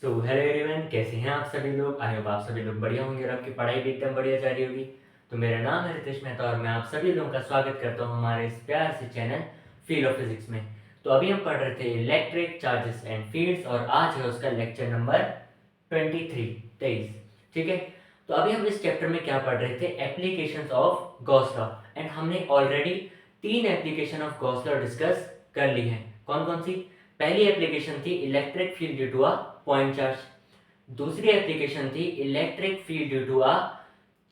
So hello everyone, कैसे हैं आप सभी लोग। आई होप आप सभी लोग बढ़िया होंगे और आपकी पढ़ाई भी एकदम बढ़िया जा रही होगी। तो मेरा नाम है रितेश मेहता और मैं आप सभी लोगों का स्वागत करता हूं हमारे इस प्यार से चैनल फील्ड ऑफ फिजिक्स में। तो अभी हम पढ़ रहे थे इलेक्ट्रिक चार्जेस एंड फील्ड्स और आज है उसका लेक्चर नंबर 23। ठीक है। तो अभी हम इस चैप्टर में क्या पढ़ रहे थे, applications of Gauss law. And हमने already 3 application of Gauss law discuss कर ली है। कौन कौन सी? पहली एप्लीकेशन थी electric field due to a point charge. दूसरी एप्लीकेशन थी electric field due to a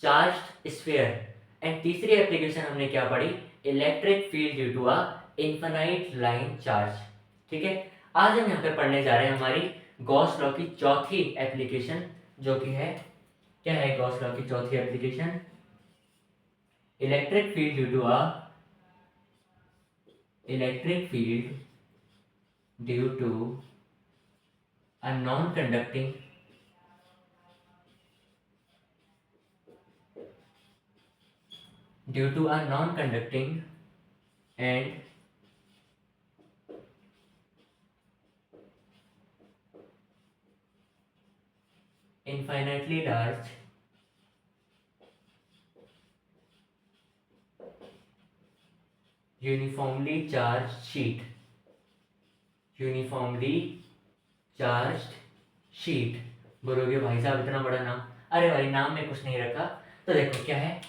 charged sphere. And तीसरी एप्लीकेशन हमने क्या पढ़ी, electric field due to a infinite line charge. ठीक है। आज हम यहाँ पे पढ़ने जा रहे हैं हमारी गॉस लॉ की चौथी एप्लीकेशन, जो कि है, क्या है गॉस लॉ की चौथी application? Electric field due to a electric field due to a non-conducting and infinitely large uniformly charged sheet बोलोगे भाई साहब इतना बड़ा नाम। अरे भाई नाम में कुछ नहीं रखा। तो देखो क्या है,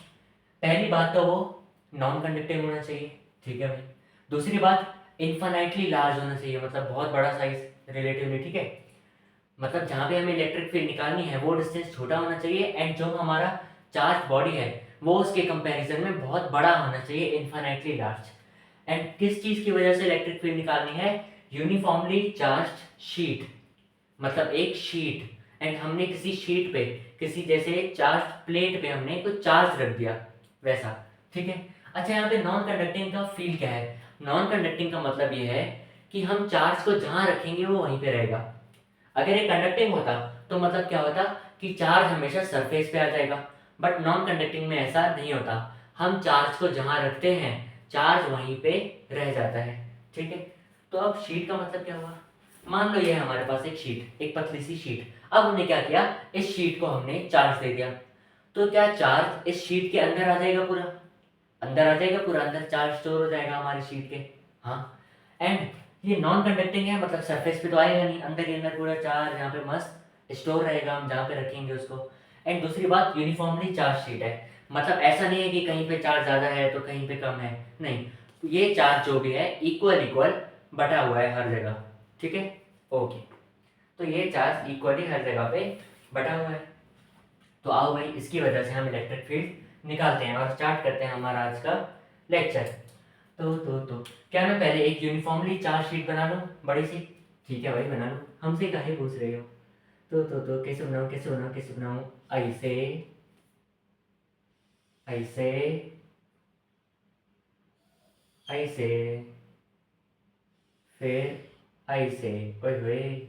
पहली बात तो वो नॉन कंडक्टिंग होना चाहिए। ठीक है भाई। दूसरी बात, इन्फाइनाइटली लार्ज होना चाहिए, मतलब बहुत बड़ा साइज रिलेटिवली। ठीक है। मतलब जहाँ पे हमें इलेक्ट्रिक फील्ड निकालनी है वो डिस्टेंस छोटा होना चाहिए एंड जो हमारा चार्ज बॉडी है वो उसके कंपैरिजन में बहुत बड़ा होना चाहिए, इन्फाइनाइटली लार्ज। एंड किस चीज़ की वजह से इलेक्ट्रिक फील्ड निकालनी है? यूनिफॉर्मली चार्ज्ड शीट, मतलब एक शीट। एंड हमने किसी शीट पे, किसी जैसे चार्ज प्लेट पे हमने कुछ चार्ज रख दिया, वैसा। ठीक है। अच्छा, यहाँ पे नॉन कंडक्टिंग का फील्ड क्या है? नॉन कंडक्टिंग का मतलब ये है कि हम चार्ज को जहाँ रखेंगे वो वहीं पे रहेगा। अगर ये कंडक्टिंग होता तो मतलब क्या होता कि चार्ज हमेशा सरफेस पे आ जाएगा। बट नॉन कंडक्टिंग में ऐसा नहीं होता, हम चार्ज को जहाँ रखते हैं चार्ज वहीं पे रह जाता है। ठीक है। तो अब शीट का मतलब क्या हुआ? मान लो ये है हमारे पास एक शीट, एक पतली सी शीट। अब हमने क्या किया, इस शीट को हमने चार्ज दे दिया। तो क्या चार्ज इस शीट के अंदर आ जाएगा? पूरा अंदर आ जाएगा, पूरा अंदर चार्ज स्टोर हो जाएगा हमारी शीट के। हाँ। एंड ये नॉन कंडक्टिंग है, मतलब सरफेस पे तो आएगा नहीं, अंदर के अंदर पूरा चार्ज यहाँ पे मस्त स्टोर रहेगा, हम जहाँ पे रखेंगे उसको। एंड दूसरी बात, यूनिफॉर्मली चार्ज शीट है, मतलब ऐसा नहीं है कि कहीं पे चार्ज ज़्यादा है तो कहीं पे कम है, नहीं। ये चार्ज जो भी है इक्वल इक्वल बटा हुआ है हर जगह। ठीक है। ओके। तो ये चार्ज इक्वली हर जगह पे बटा हुआ है। तो आओ भाई, इसकी वजह से हम इलेक्ट्रिक फील्ड निकालते हैं और स्टार्ट करते हैं हमारा आज का लेक्चर। तो क्या मैं पहले एक यूनिफॉर्मली चार्ज शीट बना लूँ, बड़ी सी? ठीक है भाई, बना लो, हमसे काहे पूछ रहे हो। कैसे बनाऊँ, कैसे बनाऊँ, कैसे बनाऊँ? ऐसे, ऐसे, ऐसे, फिर ऐसे। ओए होए।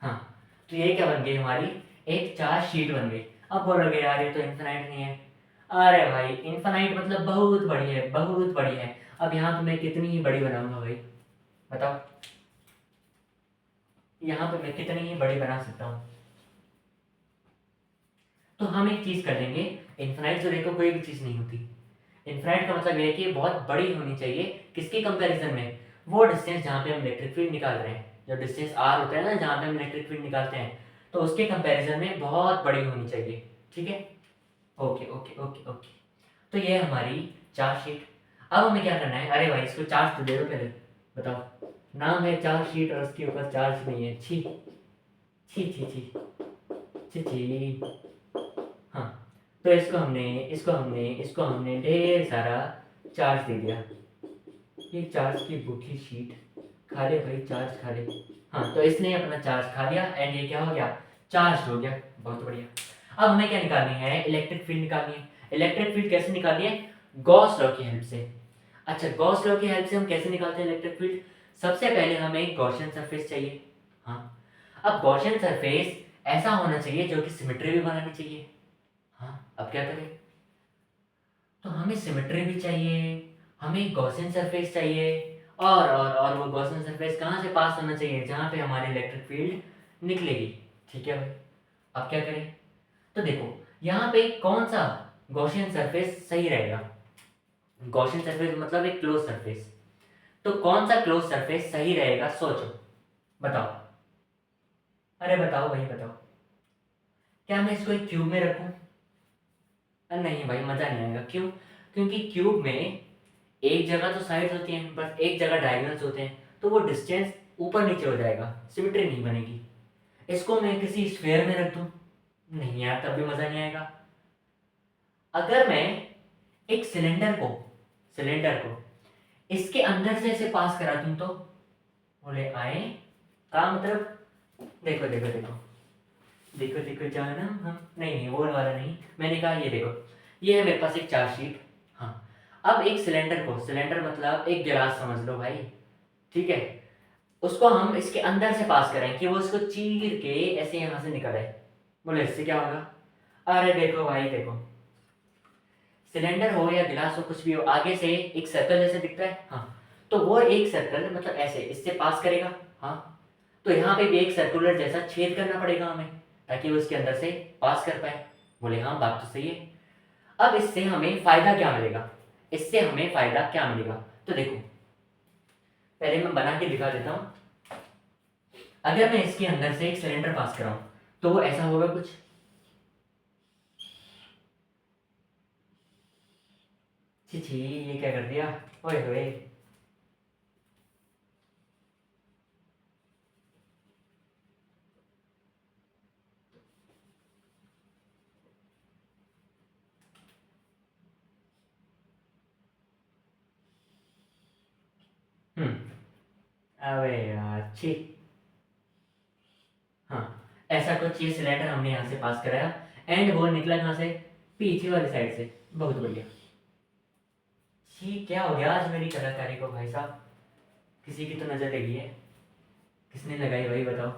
हाँ। तो ये क्या बन गई हमारी, एक चार्ज शीट बन गई। अब बोलोगे यार ये तो इन्फिनाइट नहीं है। अरे भाई इन्फिनाइट मतलब बहुत बड़ी है, बहुत बड़ी है। अब यहाँ पे मैं कितनी ही बड़ी बनाऊंगा भाई, बताओ। यहाँ पे मैं कितनी ही बड़ी बना सकता हूँ? तो हम एक चीज़ कर लेंगे, इन्फिनाइट जो देखो कोई भी चीज़ नहीं होती। इन्फिनाइट का मतलब ये है कि बहुत बड़ी होनी चाहिए, किसके कंपैरिजन में? वो डिस्टेंस जहाँ पे हम इलेक्ट्रिक फील्ड निकाल रहे हैं, जो डिस्टेंस आर होता है ना जहाँ पे हम इलेक्ट्रिक फील्ड निकालते हैं, तो उसके कंपैरिजन में बहुत बड़ी होनी चाहिए। ठीक है। Okay okay okay okay. तो ये है हमारी चार्ज शीट। अब हमें क्या करना है? अरे भाई इसको चार्ज तो दे दो पहले, बताओ। नाम है चार्ज शीट और उसके ऊपर चार्ज नहीं है, छी छी छी छी छी छी। हाँ। तो इसको हमने ढेर सारा चार्ज दे दिया। ये चार्ज की बूठी शीट खा ले भाई, चार्ज खा ले। हाँ, तो इसने अपना चार्ज खा लिया एंड ये क्या हो गया, चार्ज हो गया। बहुत बढ़िया। अब हमें क्या निकालनी है, इलेक्ट्रिक फील्ड निकालनी है। इलेक्ट्रिक फील्ड कैसे निकालनी है? गॉस लॉ की हेल्प से। अच्छा, गॉस लॉ की हेल्प से हम कैसे निकालते हैं इलेक्ट्रिक फील्ड? सबसे पहले हमें एक गॉसियन सरफेस चाहिए। हाँ। अब गॉसियन सरफेस ऐसा होना चाहिए जो कि सिमेट्री भी बनानी चाहिए। हाँ, अब क्या करें? तो हमें सिमेट्री भी चाहिए, हमें गॉसियन सरफेस चाहिए, और वो गॉसियन सरफेस कहाँ से पास होना चाहिए? जहाँ पे हमारी इलेक्ट्रिक फील्ड निकलेगी। ठीक है भाई, अब क्या करें? तो देखो यहाँ पे कौन सा गॉसियन सरफेस सही रहेगा? गॉसियन सरफेस मतलब एक क्लोज सरफेस, तो कौन सा क्लोज सरफेस सही रहेगा, सोचो, बताओ। अरे बताओ भाई बताओ। क्या मैं इसको एक क्यूब में रखूं? नहीं भाई, मजा नहीं आएगा। क्यों? क्योंकि क्यूब में एक जगह तो साइड्स होती हैं, बस एक जगह डायगोनल्स होते हैं, तो वो डिस्टेंस ऊपर नीचे हो जाएगा, सिमेट्री नहीं बनेगी। इसको मैं किसी स्फेयर में रख दूं, नहीं यार, तब भी मजा नहीं आएगा। अगर मैं एक सिलेंडर को इसके अंदर से ऐसे पास करा दूं, तो बोले आए का मतलब, देखो देखो देखो देखो देखो जानम हम, नहीं नहीं वो वाला नहीं, मैंने कहा ये देखो, ये है मेरे पास एक चार्ट शीट। हाँ, अब एक सिलेंडर मतलब एक गिलास समझ लो भाई, ठीक है, उसको हम इसके अंदर से पास करें कि वो उसको चीर के ऐसे यहाँ से निकल आए। बोले इससे क्या होगा? अरे देखो भाई देखो, सिलेंडर हो या गिलास हो, कुछ भी हो, आगे से एक सर्कल जैसे दिखता है, हाँ, तो वो एक सर्कल मतलब ऐसे इससे पास करेगा। हाँ, तो यहाँ पे भी एक सर्कुलर जैसा छेद करना पड़ेगा हमें, ताकि वो इसके अंदर से पास कर पाए। बोले हाँ, बात तो सही है। अब इससे हमें फायदा क्या मिलेगा? इससे हमें फायदा क्या मिलेगा? तो देखो, पहले मैं बना के दिखा देता हूँ। अगर मैं इसके अंदर से एक सिलेंडर पास कराऊं, तो वो ऐसा होगा कुछ। छी छी, ये क्या कर दिया? ओए होए। हम्म। अबे यार छी। हाँ, ऐसा कुछ ये सिलेंडर हमने यहाँ से पास कराया, एंड वो निकला कहाँ से? पीछे वाली साइड से। बहुत बढ़िया। छी, क्या हो गया आज मेरी कलाकारी को भाई साहब? किसी की तो नजर लगी है। किसने लगाई भाई बताओ?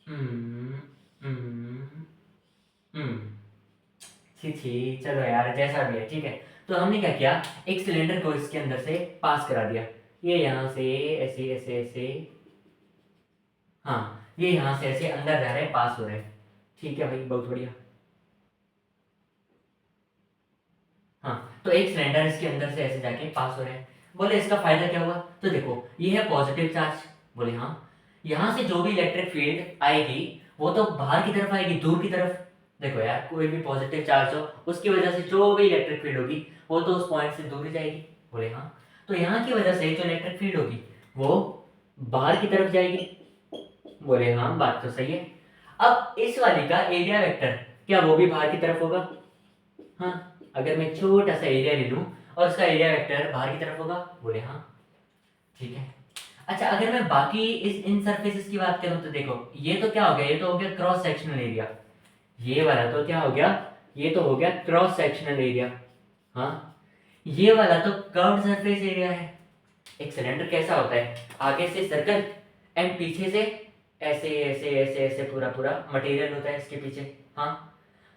हम्म। हम्म। हम्म। छी छी, चलो यार जैसा भी है ठीक है। तो हमने क्या किया, एक सिलेंडर को इसके अंदर से पास करा दिया। ये यहाँ से ऐसे ऐसे ऐसे, हाँ, ये यहाँ से ऐसे अंदर जा रहे हैं, पास हो रहे हैं। ठीक है भाई, बहुत बढ़िया। हाँ, तो एक सिलेंडर इसके अंदर से ऐसे जाके पास हो रहे हैं। बोले इसका फायदा क्या हुआ? तो देखो, ये है पॉजिटिव चार्ज। बोले हाँ, यहाँ से जो भी इलेक्ट्रिक फील्ड आएगी वो तो बाहर की तरफ आएगी, दूर की तरफ। देखो यार, कोई भी पॉजिटिव चार्ज हो, उसकी वजह से जो भी इलेक्ट्रिक फील्ड होगी वो तो उस पॉइंट से दूर ही जाएगी। बोले हाँ, तो यहाँ की वजह से जो इलेक्ट्रिक फील्ड होगी वो बाहर की तरफ जाएगी। बोले हाँ, बात तो सही है। अब इस वाली का एरिया वेक्टर, क्या वो भी बाहर की तरफ होगा? हाँ, अगर मैं छोटा सा एरिया ले लूं और उसका एरिया वेक्टर बाहर की तरफ होगा। बोले हाँ, ठीक है। अच्छा, अगर मैं बाकी इस इन सरफेसेस की बात करूं, तो देखो ये तो क्या हो गया, ये तो हो गया क्रॉस सेक्शनल एरिया। ये वाला तो क्या हो गया, ये तो हो गया क्रॉस सेक्शनल एरिया। हाँ, ये वाला तो कर्व्ड सरफेस एरिया है। एक सिलेंडर कैसा होता है, आगे से सर्कल एंड पीछे से ऐसे ऐसे ऐसे ऐसे पूरा पूरा मटेरियल होता है इसके पीछे। हाँ,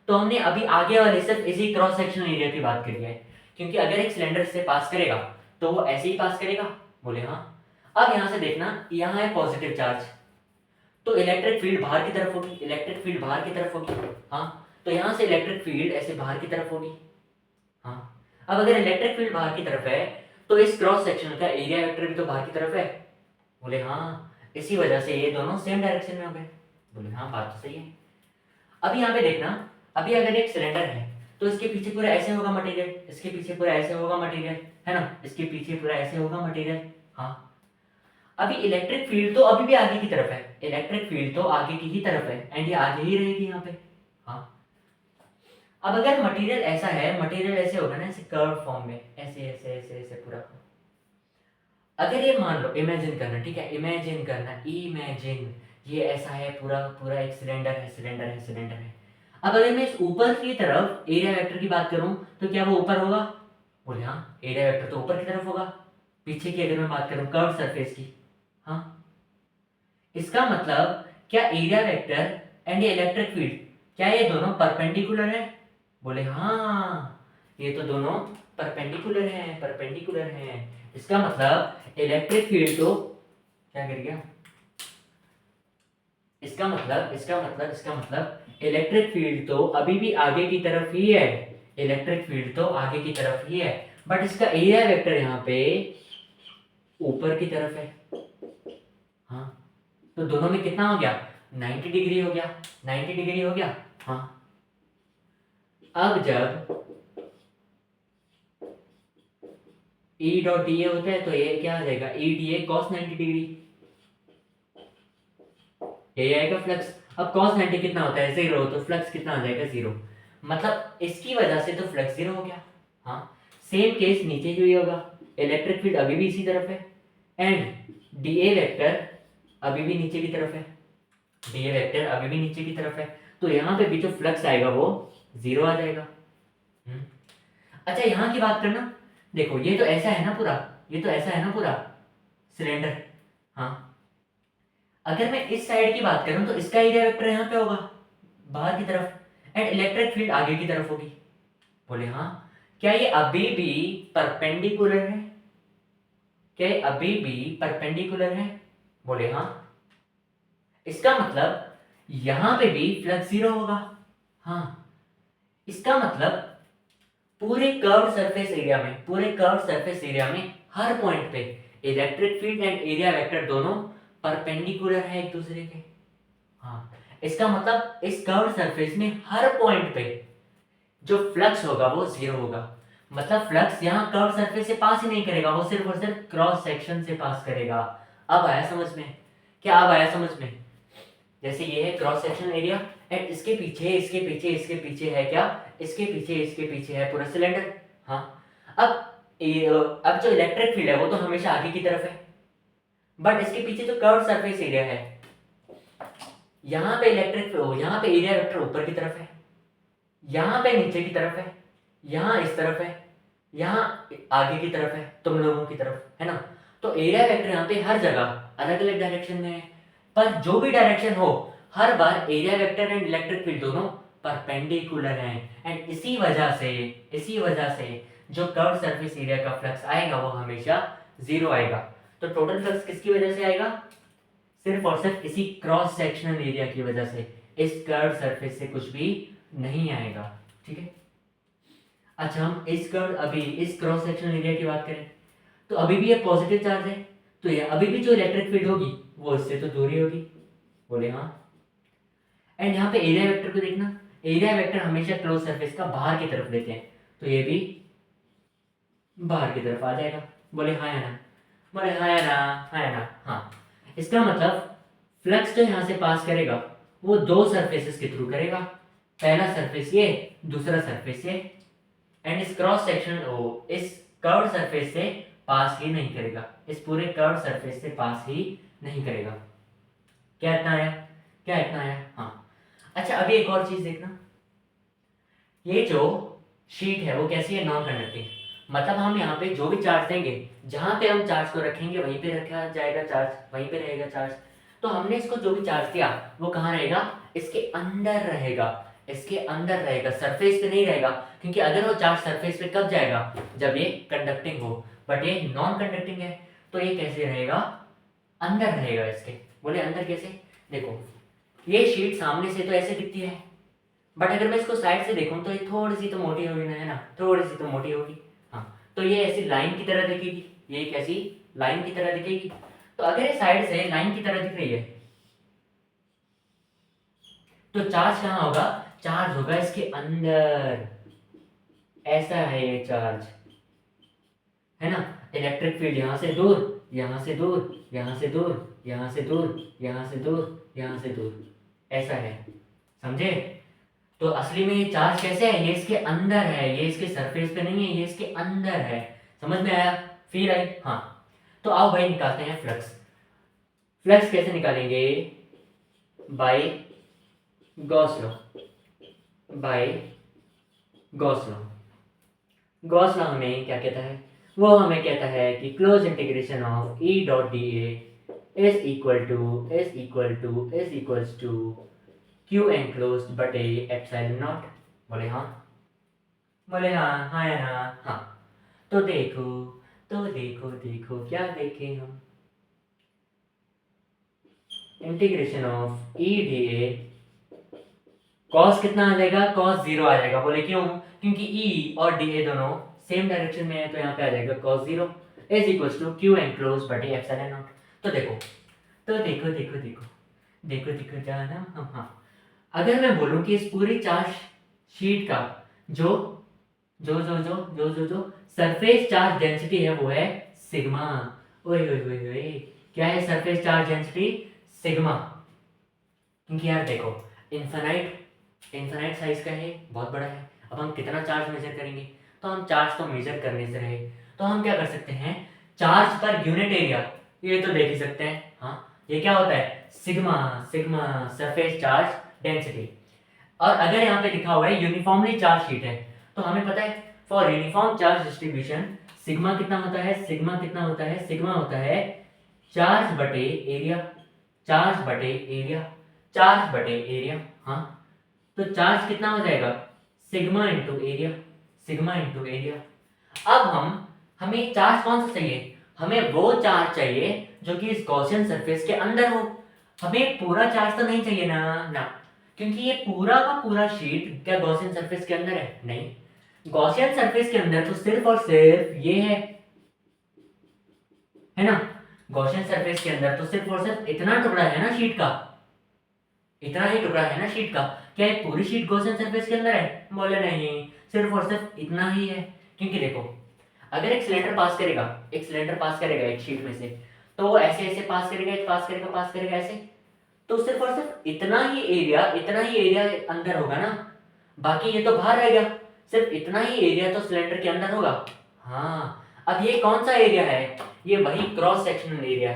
तो हमने अभी आगे वाले सिर्फ इसी क्रॉस सेक्शनल एरिया की बात करी है, क्योंकि अगर एक सिलेंडर से पास करेगा तो वो ऐसे ही पास करेगा। बोले हाँ। अब यहां से देखना, यहाँ है पॉजिटिव चार्ज, तो इलेक्ट्रिक फील्ड बाहर की तरफ होगी, इलेक्ट्रिक फील्ड बाहर की तरफ होगी। हाँ, तो यहाँ से इलेक्ट्रिक फील्ड ऐसे बाहर की तरफ होगी। हाँ, अब अगर इलेक्ट्रिक फील्ड बाहर की तरफ है, तो इस क्रॉस सेक्शन का एरिया वेक्टर भी तो बाहर की तरफ है। बोले हाँ, इसी वजह से ये दोनों सेम डायरेक्शन में हो गए। बोले हाँ, बात तो सही है। अभी यहाँ पे देखना, अभी अगर एक सिलेंडर है तो इसके पीछे पूरा ऐसे होगा मटेरियल, इसके पीछे पूरा ऐसे होगा मटेरियल, है ना, इसके पीछे पूरा ऐसे होगा मटेरियल। हाँ, अभी इलेक्ट्रिक फील्ड तो अभी भी आगे की तरफ है, इलेक्ट्रिक फील्ड तो आगे की ही तरफ है, एंड ये आगे ही रहेगी यहाँ पे। हाँ, अब अगर मटेरियल ऐसा है, मटेरियल ऐसे होगा ना, ऐसे कर्व फॉर्म में, ऐसे ऐसे ऐसे ऐसे पूरा। अगर ये मान लो, इमेजिन करना, ठीक है, इमेजिन करना, इमेजिन ये ऐसा है, पूरा पूरा एक सिलेंडर है, सिलेंडर है, सिलेंडर है। अब अगर मैं इस ऊपर की तरफ एरिया वेक्टर की बात करूं, तो क्या वो ऊपर होगा? बोले हाँ, एरिया वेक्टर तो ऊपर की तरफ होगा। पीछे की अगर मैं बात करूं कर्व सरफेस की, हाँ, इसका मतलब क्या एरिया वेक्टर एंड ये इलेक्ट्रिक फील्ड, क्या ये दोनों परपेंडिकुलर है? बोले हाँ, ये तो दोनों परपेंडिकुलर है। इसका मतलब इलेक्ट्रिक फील्ड तो क्या कर गया, इसका मतलब इलेक्ट्रिक फील्ड तो अभी भी आगे की तरफ ही है, इलेक्ट्रिक फील्ड तो आगे की तरफ ही है, बट इसका एरिया वेक्टर यहाँ पे ऊपर की तरफ है। हाँ, तो दोनों में कितना हो गया, 90 डिग्री हो गया, 90 डिग्री हो गया। हाँ, अब जब E डॉट डी ए होता है तो ये क्या आ जाएगा, E D A cos 90 degree, ये आएगा फ्लक्स। अब cos 90 कितना होता है, 0, तो फ्लक्स कितना आ जाएगा, 0। मतलब इसकी वजह से तो फ्लक्स 0 हो गया। हाँ, सेम केस नीचे जो ये होगा, इलेक्ट्रिक फील्ड अभी भी इसी तरफ है एंड डी ए वेक्टर अभी भी नीचे की तरफ है, डी ए वेक्टर अभी भी नीचे की तरफ है, तो यहाँ पे भी जो फ्लक्स आएगा वो 0 आ जाएगा। अच्छा, यहाँ की बात करना, देखो ये तो ऐसा है ना पूरा, ये तो ऐसा है ना पूरा सिलेंडर। हाँ, अगर मैं इस साइड की बात करूं तो इसका एरिया वेक्टर यहाँ पे होगा बाहर की तरफ एंड इलेक्ट्रिक फील्ड आगे की तरफ होगी। बोले हाँ, क्या ये अभी भी परपेंडिकुलर है, क्या ये अभी भी परपेंडिकुलर है? बोले हाँ। इसका मतलब यहां पे भी फ्लक्स 0 होगा। हाँ, इसका मतलब पूरे कर्व सरफेस एरिया में, पूरे कर्व सरफेस एरिया में हर पॉइंट पे electric field and area vector दोनों परपेंडिकुलर है एक दूसरे के। हाँ, इसका मतलब इस कर्व सरफेस में हर पॉइंट पे जो फ्लक्स होगा वो 0 होगा। मतलब फ्लक्स यहाँ कर्व सरफेस से पास ही नहीं करेगा, वो सिर्फ और सिर्फ क्रॉस सेक्शन से पास करेगा। अब आया समझ में? क्या अब आया समझ में? जैसे ये है क्रॉस सेक्शन एरिया एंड इसके पीछे इसके पीछे इसके पीछे है क्या, इसके पीछे है पूरा सिलेंडर। हाँ, अब जो इलेक्ट्रिक फील्ड है वो तो हमेशा आगे की तरफ है, बट इसके पीछे जो कर्व सरफेस एरिया है, यहाँ पे यहाँ पे एरिया वेक्टर ऊपर की तरफ है, यहाँ पे नीचे की तरफ है, यहाँ इस तरफ है, यहाँ आगे की तरफ है, तुम लोगों की तरफ है ना। तो एरिया वेक्टर यहाँ पे हर जगह अलग अलग डायरेक्शन में है, पर जो भी डायरेक्शन हो हर बार area vector and electric field दोनों परपेंडिकुलर हैं एंड इसी वजह से जो कर्व सरफेस एरिया का फ्लक्स आएगा वो हमेशा 0 आएगा। तो टोटल फ्लक्स किसकी वजह से आएगा, सिर्फ और सिर्फ इसी क्रॉस सेक्शनल एरिया की वजह से, इस कर्व सरफेस से कुछ भी नहीं आएगा। ठीक है। अच्छा, हम इस क्रॉस सेक्शनल एरिया की बात करें तो अभी भी ये पॉजिटिव चार्ज है, तो ये अभी भी जो इलेक्ट्रिक फील्ड होगी वो इससे तो दूर ही होगी। बोले हाँ। एंड यहाँ पे एरिया वेक्टर को देखना, एरिया वेक्टर हमेशा क्लोज सरफेस का बाहर की तरफ लेते हैं, तो ये भी बाहर की तरफ आ जाएगा। बोले हाँ या ना, बोले हाँ या ना, हाँ या ना। हाँ, इसका मतलब फ्लक्स जो यहाँ से पास करेगा वो दो सरफेसेस के थ्रू करेगा, पहला सरफेस ये, दूसरा सरफेस ये, एंड इस क्रॉस सेक्शन इस कर्व सरफेस से पास ही नहीं करेगा, इस पूरे कर्व सरफेस से पास ही नहीं करेगा। क्या इतना आया, क्या इतना आया? हाँ। अच्छा, अभी एक और चीज देखना, ये जो शीट है वो कैसी है, नॉन कंडक्टिंग। मतलब हम यहाँ पे जो भी चार्ज देंगे, जहाँ पे हम चार्ज को रखेंगे वहीं पे रखा जाएगा चार्ज, वहीं पे रहेगा चार्ज। तो हमने इसको जो भी चार्ज दिया वो कहाँ रहेगा, इसके अंदर रहेगा, इसके अंदर रहेगा, सरफेस पे नहीं रहेगा, क्योंकि अगर वो चार्ज सरफेस पे कब जाएगा, जब ये कंडक्टिंग हो, बट ये नॉन कंडक्टिंग है, तो ये कैसे रहेगा, अंदर रहेगा इसके। बोले अंदर कैसे? देखो, ये शीट सामने से तो ऐसे दिखती है, बट अगर मैं इसको साइड से देखूं तो ये थोड़ी सी तो मोटी होगी ना, है ना, थोड़ी सी तो मोटी होगी। हाँ, तो ये ऐसी लाइन की तरह दिखेगी, ये एक ऐसी लाइन की तरह दिखेगी। तो अगर ये साइड से लाइन की तरह दिख रही है तो चार्ज कहाँ होगा, चार्ज होगा इसके अंदर, ऐसा है ये चार्ज, है ना। इलेक्ट्रिक फील्ड यहाँ से दूर, यहाँ से दूर, यहाँ से दूर, यहाँ से दूर, यहाँ से दूर, यहाँ से दूर, ऐसा है, समझे। तो असली में ये चार्ज कैसे है, ये इसके अंदर है, ये इसके सरफेस पे नहीं है, ये इसके अंदर है। समझ में आया, फील आई? हाँ। तो आओ भाई निकालते हैं फ्लक्स। फ्लक्स कैसे निकालेंगे, by Gauss law, by Gauss law. Gauss law हमें क्या कहता है, वो हमें कहता है कि close integration of E dot D is equals to Q enclosed बटे एप्सिलॉन नॉट। बोले हाँ, बोले हाँ, हाँ या ना, हाँ। तो देखो, देखो क्या देखें हम, integration of E D A, cos कितना आ जाएगा, कॉस 0 आ जाएगा। बोले क्यों, क्योंकि ई और डी ए दोनों सेम डायरेक्शन में है, तो यहाँ पे आ जाएगा cos 0 is equals to Q enclose बटे एप्सिलॉन नॉट। तो देखो, देखो जाना, हाँ, अगर मैं बोलूँ कि इस पूरी चार्ज शीट का जो जो सरफेस चार्ज डेंसिटी है वो है सिग्मा। ओए, क्या है सरफेस चार्ज डेंसिटी, सिग्मा। क्योंकि यार देखो, इन्फिनाइट साइज का है, बहुत बड़ा है। अब हम कितना चार्ज मेजर करेंगे, तो हम चार्ज तो मेजर करने से रहे, तो हम क्या कर सकते हैं, चार्ज पर यूनिट एरिया, ये तो देख ही सकते हैं। हाँ, ये क्या होता है, सिग्मा सरफेस चार्ज डेंसिटी। और अगर यहाँ पे लिखा हुआ है यूनिफॉर्मली चार्ज शीट है, तो हमें पता है for uniform charge distribution sigma कितना होता है, सिग्मा होता है चार्ज बटे एरिया, हाँ। तो चार्ज कितना हो जाएगा, सिग्मा इंटू एरिया। अब हमें चार्ज कौन सा चाहिए, हमें वो चार्ज चाहिए जो कि इस गॉसियन सरफेस के अंदर हो। हमें पूरा चार्ज तो नहीं चाहिए ना, क्योंकि ये पूरा का पूरा शीट क्या गॉसियन सरफेस के अंदर है, नहीं। गॉसियन सरफेस के अंदर तो सिर्फ और सिर्फ ये है ना। गॉसियन सरफेस के अंदर तो सिर्फ और सिर्फ इतना टुकड़ा है ना शीट का, इतना ही टुकड़ा है ना शीट का। क्या एक पूरी शीट गॉसियन सरफेस के अंदर है, बोले नहीं, सिर्फ और सिर्फ इतना ही है। क्योंकि देखो, अगर एक सिलेंडर पास करेगा एक शीट में से, तो वो ऐसे ऐसे पास करेगा ऐसे, तो सिर्फ और सिर्फ इतना ही एरिया अंदर होगा ना, बाकी ये तो बाहर रहेगा। सिर्फ इतना ही एरिया तो सिलेंडर के अंदर होगा। हाँ, अब ये कौन सा एरिया है, ये वही क्रॉस सेक्शनल एरिया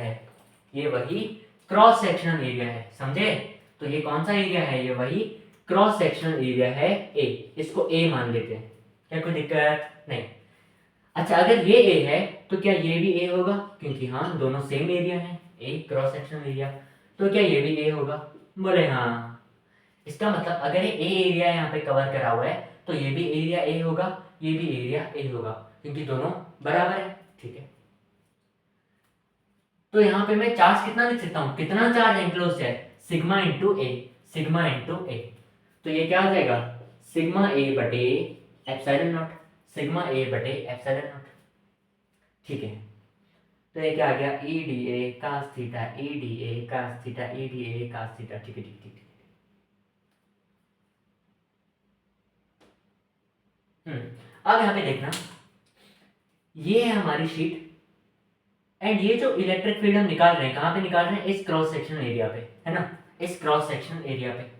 है, समझे। तो ये कौन सा एरिया है, ये वही क्रॉस सेक्शनल एरिया है ए, इसको ए मान लेते हैं, क्या कोई दिक्कत नहीं। अच्छा, अगर ये ए है तो क्या ये भी ए होगा, क्योंकि हाँ दोनों सेम एरिया है, ए क्रॉस सेक्शनल एरिया, तो क्या ये भी ए होगा, बोले हाँ। इसका मतलब अगर ये ए एरिया यहाँ पे कवर करा हुआ है, तो ये भी एरिया ए होगा, ये भी एरिया ए होगा, क्योंकि दोनों बराबर है, ठीक है। तो यहाँ पे मैं चार्ज कितना लिख सकता हूँ, कितना चार्ज एंक्लोज्ड है, सिग्मा इंटू ए। तो ये क्या हो जाएगा, सिग्मा ए बटे एप्सिलॉन नॉट, ठीक है। तो ये क्या आ गया, ई डी ए कास थीटा, ठीक है। अब यहाँ पे देखना, ये है हमारी शीट, एंड ये जो इलेक्ट्रिक फील्ड हम निकाल रहे हैं, कहाँ पे निकाल रहे हैं, इस क्रॉस सेक्शनल एरिया पे, है ना, इस क्रॉस सेक्शनल एरिया पे।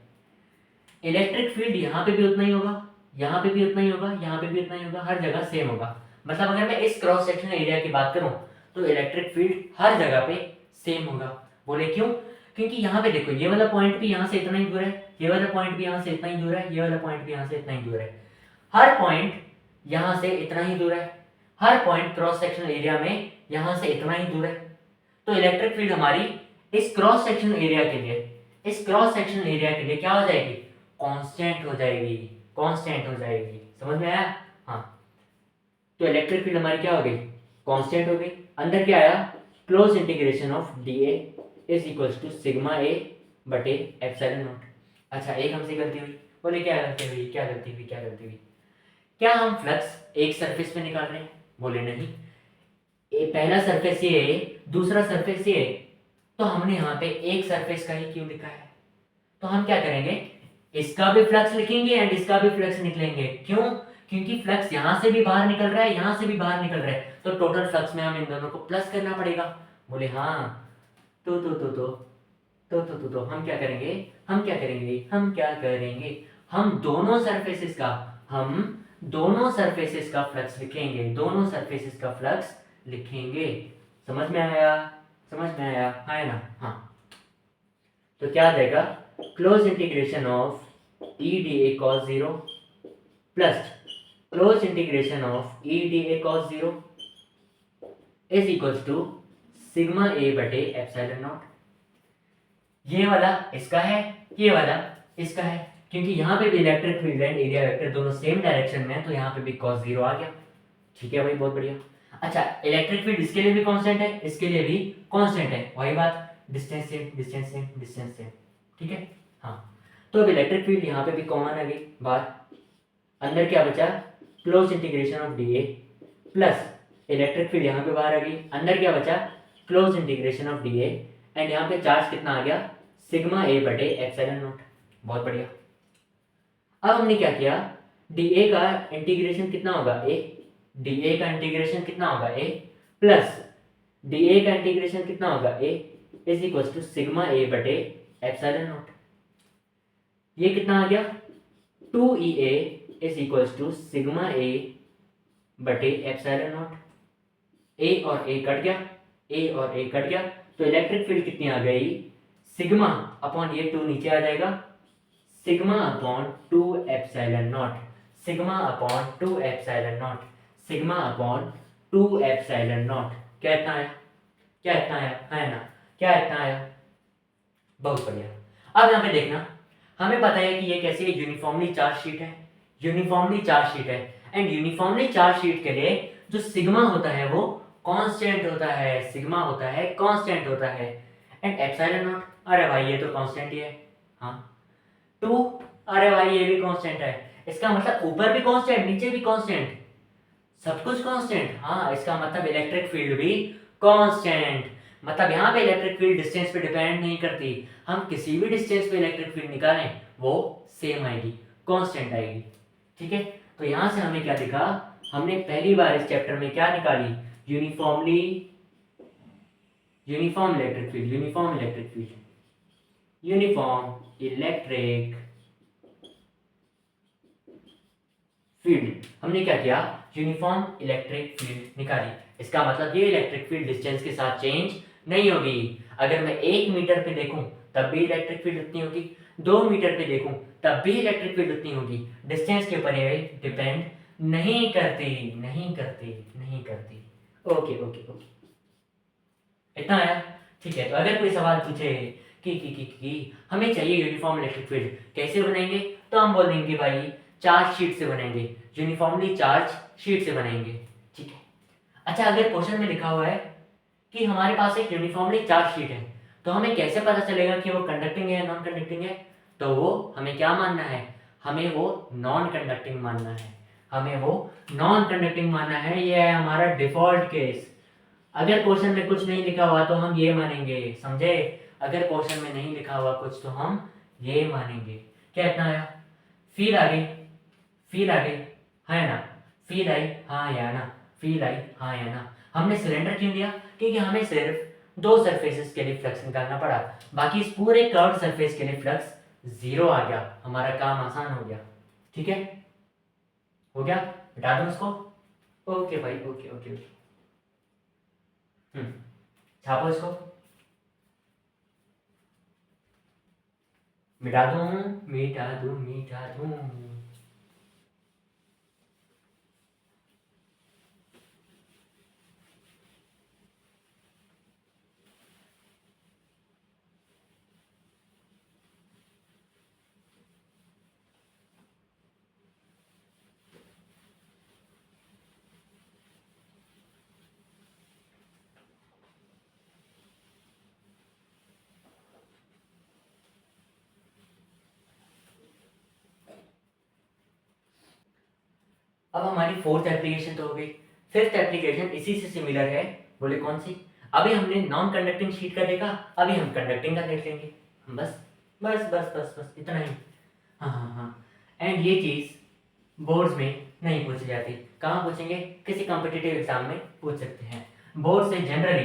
इलेक्ट्रिक फील्ड यहाँ पे भी उतना ही होगा, यहाँ पे भी उतना ही होगा, यहाँ पे भी उतना ही होगा, हर जगह सेम होगा। मतलब अगर मैं इस क्रॉस सेक्शनल एरिया की बात करूँ, तो इलेक्ट्रिक फील्ड हर जगह पे सेम होगा। बोले क्यों, क्योंकि यहाँ पे देखो, ये वाला पॉइंट भी यहाँ से इतना ही दूर है, ये वाला पॉइंट भी यहाँ से इतना ही दूर है, ये वाला पॉइंट भी यहाँ से इतना ही दूर है, हर पॉइंट यहाँ से इतना ही दूर है, हर पॉइंट क्रॉस सेक्शनल एरिया में यहाँ से इतना ही दूर है। तो इलेक्ट्रिक फील्ड हमारी इस क्रॉस सेक्शनल एरिया के लिए क्या हो जाएगी, कांस्टेंट हो जाएगी, समझ में आया। हाँ, तो इलेक्ट्रिक फील्ड हमारी क्या हो गई, कांस्टेंट हो गई। अंदर क्या आया, close integration of D A is equals to sigma A बटे एप्सिलॉन नॉट। अच्छा, एक हमसे गलती हुई, बोले क्या गलती हुई, क्या हम फ्लक्स एक सरफेस पे निकाल रहे हैं, बोले नहीं, पहला सरफेस ये है, दूसरा सरफेस ये है, तो हमने यहाँ पे एक सरफेस का ही क्यों लिखा है। तो हम क्या करेंगे, इसका भी फ्लक्स लिखेंगे एंड इसका भी फ्लक्स निकलेंगे। क्यों, क्योंकि फ्लक्स यहाँ से भी बाहर निकल रहा है, यहाँ से भी बाहर निकल रहा है, तो टोटल फ्लक्स में हम इन दोनों को प्लस करना पड़ेगा। बोले हाँ, तो हम क्या करेंगे, हम दोनों सरफेसेस का फ्लक्स लिखेंगे, समझ में आया, है ना। हाँ, तो क्या आ जाएगा, close integration of E D A cos 0 plus close integration of E D A cos 0 is equals to sigma A बटे एप्सिलॉन नॉट। ये वाला इसका है, ये वाला इसका है, क्योंकि यहाँ पे भी electric field and area vector दोनों सेम डायरेक्शन में है, तो यहाँ पे भी cos 0 आ गया, ठीक है भाई, बहुत बढ़िया। अच्छा, इलेक्ट्रिक फील्ड इसके लिए भी कांस्टेंट है, इसके लिए भी कांस्टेंट है, वही बात, distance same, distance same, distance same. ठीक है, हाँ। तो अब इलेक्ट्रिक फील्ड यहाँ पे भी कॉमन आ गई बात। अंदर क्या बचा, close integration of D A plus electric field यहाँ पे बाहर आ गई, अंदर क्या बचा, close integration of D A, and यहाँ पे चार्ज कितना आ गया, सिग्मा ए बटे एप्सिलॉन नॉट। बहुत बढ़िया। अब हमने क्या किया, डी ए का इंटीग्रेशन कितना होगा, ए, डी ए का इंटीग्रेशन कितना होगा, ए प्लस डी ए का इंटीग्रेशन कितना होगा, A is equal to sigma A बटे एप्सिलॉन नॉट। ये कितना आ गया, 2EA is equal to sigma A बटे एप्सिलॉन नॉट। ए और ए कट गया, ए और ए कट गया, तो इलेक्ट्रिक फील्ड कितनी आ गई, सिग्मा अपॉन ये 2 नीचे आ जाएगा, sigma upon 2 epsilon not, sigma upon 2 epsilon not, sigma upon 2 epsilon not. क्या इतना आया, क्या इतना आया, है ना, क्या इतना आया, बहुत बढ़िया। अब यहाँ पे देखना, हमें पता है कि ये कैसी है, यूनिफॉर्मली चार्ज शीट है, यूनिफॉर्मली चार्ज शीट है, एंड यूनिफॉर्मली चार्ज शीट के लिए जो सिग्मा होता है वो कांस्टेंट होता है, सिग्मा होता है कांस्टेंट होता है, एंड एप्सिलॉन नॉट, अरे भाई ये तो कांस्टेंट ही है, हाँ 2, अरे भाई ये भी कांस्टेंट है, इसका मतलब ऊपर भी कांस्टेंट नीचे भी कांस्टेंट, सब कुछ कांस्टेंट, हाँ इसका मतलब इलेक्ट्रिक फील्ड भी कांस्टेंट। मतलब यहाँ पे इलेक्ट्रिक फील्ड डिस्टेंस पे डिपेंड नहीं करती, हम किसी भी डिस्टेंस पे इलेक्ट्रिक फील्ड निकालें वो सेम आएगी, कांस्टेंट आएगी। ठीक है, तो यहाँ से हमें क्या दिखा, हमने पहली बार इस चैप्टर में क्या निकाली, uniform electric field, uniform electric field, uniform electric field. हमने क्या किया, यूनिफॉर्म इलेक्ट्रिक फील्ड निकाली। इसका मतलब ये इलेक्ट्रिक फील्ड डिस्टेंस के साथ चेंज नहीं होगी। अगर मैं 1 मीटर पे देखूं तब भी इलेक्ट्रिक फील्ड उतनी होगी, 2 मीटर पे देखूं तब भी इलेक्ट्रिक फील्ड उतनी होगी, डिस्टेंस के ऊपर ये डिपेंड नहीं करती, नहीं करती, नहीं करती। ओके ओके ओके, इतना आया। ठीक है, तो अगर कोई सवाल पूछे कि हमें चाहिए यूनिफॉर्म इलेक्ट्रिक फील्ड, कैसे बनाएंगे, तो हम बोल देंगे भाई चार्ज शीट से बनाएंगे, यूनिफॉर्मली चार्ज शीट से बनाएंगे। ठीक है, अच्छा अगर क्वेश्चन में लिखा हुआ है कि हमारे पास एक यूनिफॉर्मली चार्ज शीट है, तो हमें कैसे पता चलेगा कि वो कंडक्टिंग है या नॉन कंडक्टिंग है, तो वो हमें क्या मानना है, हमें वो नॉन कंडक्टिंग मानना है, हमें वो नॉन कंडक्टिंग मानना है, ये है हमारा डिफॉल्ट केस। अगर क्वेश्चन में कुछ नहीं लिखा हुआ तो हम ये मानेंगे, समझे, अगर क्वेश्चन में नहीं लिखा हुआ कुछ तो हम ये मानेंगे। क्या इतना आया, फील आ गई, फील आ गई, है ना, फील आई, हाँ या ना, फील आई, हाँ या ना। हमने सिलेंडर क्यों लिया, क्योंकि हमें सिर्फ 2 सरफेसेस के लिए फ्लक्स निकालना पड़ा, बाकी इस पूरे कर्व्ड सरफेस के लिए फ्लक्स 0 आ गया, हमारा काम आसान हो गया। ठीक है, हो गया, हटा दूं इसको, ओके भाई, ओके ओके ओके, छापो इसको, मिटा दूं, मिटा दूं, मिटा दूं। अब हमारी 4th एप्लीकेशन तो हो गई, 5th एप्लीकेशन इसी से सिमिलर है, बोले कौन सी, अभी हमने नॉन कंडक्टिंग शीट का देखा, अभी हम कंडक्टिंग का देख लेंगे, बस बस बस बस बस इतना ही। हाँ हाँ हाँ, एंड ये चीज़ बोर्ड्स में नहीं पूछी जाती, कहाँ पूछेंगे, किसी कॉम्पिटिटिव एग्जाम में पूछ सकते हैं, बोर्ड से जनरली,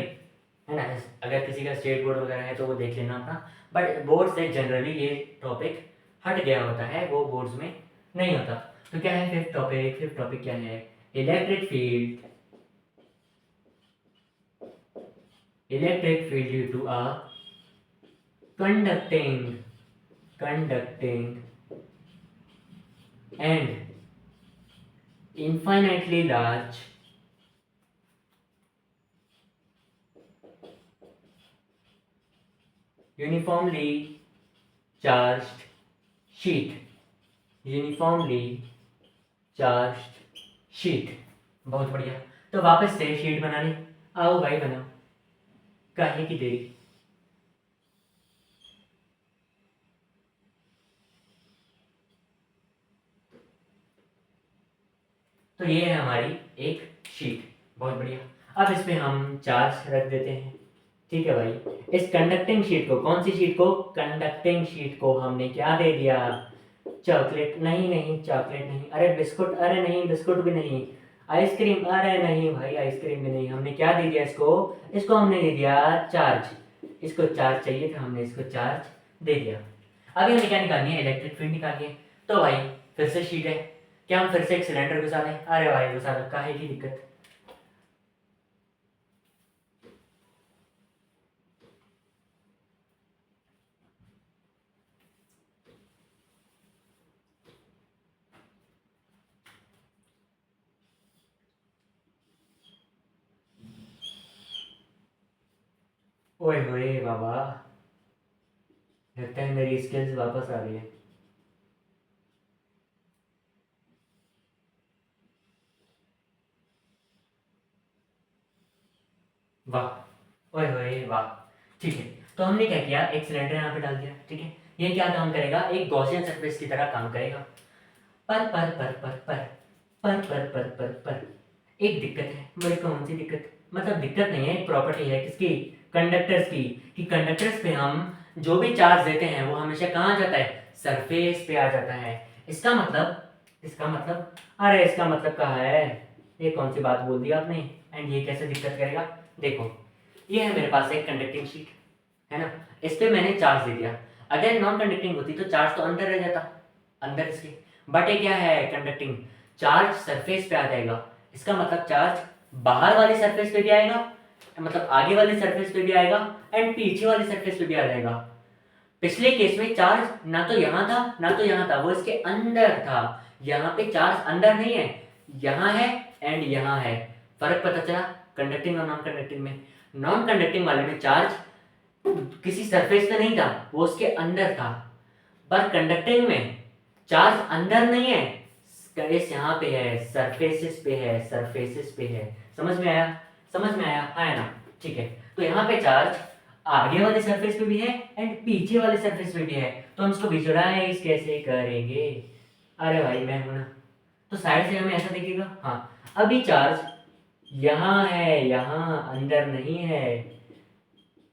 है ना, अगर किसी का स्टेट बोर्ड वगैरह है तो वो देख लेना अपना, बट बोर्ड से जनरली ये टॉपिक हट गया होता है, वो बोर्ड्स में नहीं होता। तो क्या है फिफ्थ टॉपिक, फिफ्थ टॉपिक क्या है, electric field, electric field due to a conducting and infinitely large uniformly charged sheet, uniformly charged sheet, बहुत बढ़िया। तो वापस से शीट बनाने आओ भाई, बनाओ, काहे की देरी। तो ये है हमारी एक शीट, बहुत बढ़िया। अब इस पे हम चार्ज रख देते हैं, ठीक है भाई। इस कंडक्टिंग शीट को, कौन सी शीट को, कंडक्टिंग शीट को हमने क्या दे दिया, चॉकलेट, नहीं नहीं चॉकलेट नहीं, अरे बिस्कुट, अरे नहीं बिस्कुट भी नहीं, आइसक्रीम, अरे नहीं भाई आइसक्रीम भी नहीं, हमने क्या दे दिया इसको, इसको हमने दे दिया चार्ज। इसको चार्ज चाहिए था, हमने इसको चार्ज दे दिया। अभी हमें क्या निकालनी है, इलेक्ट्रिक फील्ड निकालनी है। तो भाई फिर से शीट है, क्या हम फिर से एक सिलेंडर घुसा लें, अरे भाई घुसा लो, काहे की दिक्कत। ओए होए बाबा, लगता है मेरी स्किल्स वापस आ रही है। वाह, ओए होए वाह। ठीक है, तो हमने क्या किया, एक सिलेंडर यहाँ पे डाल दिया, ठीक है। ये क्या काम करेगा, एक गॉसियन सरफेस की तरह काम करेगा। पर पर पर पर पर पर पर पर पर पर एक दिक्कत है, बोले कौन सी दिक्कत, मतलब दिक्कत नहीं है, एक प्रॉपर्टी है किसकी, कंडक्टर्स की, कि कंडक्टर्स पे हम जो भी चार्ज देते हैं वो हमेशा कहाँ जाता है, सरफेस पे आ जाता है। इसका मतलब अरे इसका मतलब कहाँ है, ये कौन सी बात बोल दी आपने, एंड ये कैसे दिक्कत करेगा। देखो, ये है मेरे पास एक कंडक्टिंग शीट, है ना, इस पे मैंने चार्ज दे दिया। अगर नॉन कंडक्टिंग होती तो चार्ज तो अंदर रह जाता, अंदर इसके, बट ये क्या है, कंडक्टिंग, चार्ज सरफेस पे आ जाएगा। इसका मतलब चार्ज बाहर वाली सरफेस पे भी आएगा, मतलब आगे वाली सरफेस पे भी आएगा, एंड पीछे वाली सरफेस पे भी आ जाएगा। पिछले केस में चार्ज ना तो यहाँ था ना तो यहाँ था, वो इसके अंदर था। यहाँ पे चार्ज अंदर नहीं है, यहाँ है एंड यहाँ है। फर्क पता चला कंडक्टिंग और नॉन कंडक्टिंग में। नॉन कंडक्टिंग वाले में चार्ज किसी सरफेस पे नहीं था, वो उसके अंदर था। पर कंडक्टिंग में चार्ज अंदर नहीं है, इस यहाँ पे है, सरफेसेस पे है, सरफेसेस पे है। समझ में आया, समझ में आया, है ना। ठीक है, तो यहाँ पे चार्ज आगे वाले सरफेस पे भी है एंड पीछे वाले सरफेस पे भी है, तो हम इसको विजुअलाइज कैसे करेंगे, अरे भाई मैं हूं ना, तो साइड से हमें ऐसा दिखेगा, हाँ। अभी चार्ज यहाँ है, यहाँ अंदर नहीं है,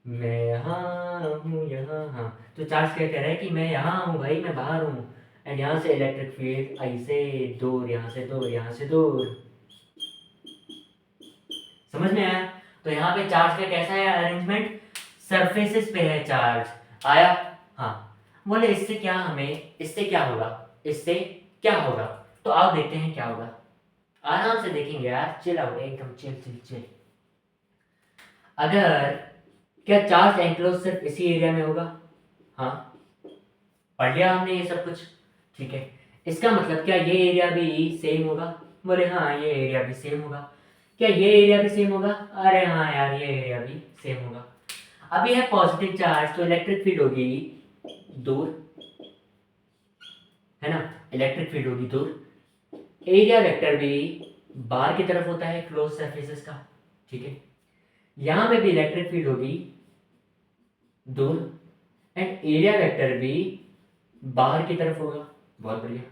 मैं यहाँ हूँ, यहाँ, हाँ। तो चार्ज क्या कह रहा है कि मैं यहाँ हूँ भाई, मैं बाहर हूँ, एंड यहाँ से इलेक्ट्रिक फील्ड ऐसे दूर, यहाँ से दूर, यहाँ से दूर। समझ में आया। तो यहाँ पे चार्ज का कैसा है अरेंजमेंट, सरफेसेस पे है चार्ज, आया, हाँ। बोले इससे क्या, हमें इससे क्या होगा, इससे क्या होगा, तो आओ देखते हैं क्या होगा, आराम से देखेंगे यार, चिल आउट, एकदम चिल चिल चिल। अगर, क्या चार्ज एंक्लोज सिर्फ इसी एरिया में होगा, हाँ, पढ़ लिया हमने ये सब कुछ, ठीक है। इसका मतलब क्या ये एरिया भी सेम होगा, बोले हाँ ये एरिया भी सेम होगा। क्या ये एरिया भी सेम होगा, अरे हाँ यार ये एरिया भी सेम होगा। अभी है पॉजिटिव चार्ज, तो इलेक्ट्रिक फील्ड होगी दूर, है ना, इलेक्ट्रिक फील्ड होगी दूर। एरिया वेक्टर भी बाहर की तरफ होता है क्लोज सरफेसेस का, ठीक है। यहां पे भी इलेक्ट्रिक फील्ड होगी दूर, एंड एरिया वेक्टर भी बाहर की तरफ होगा, बहुत बढ़िया।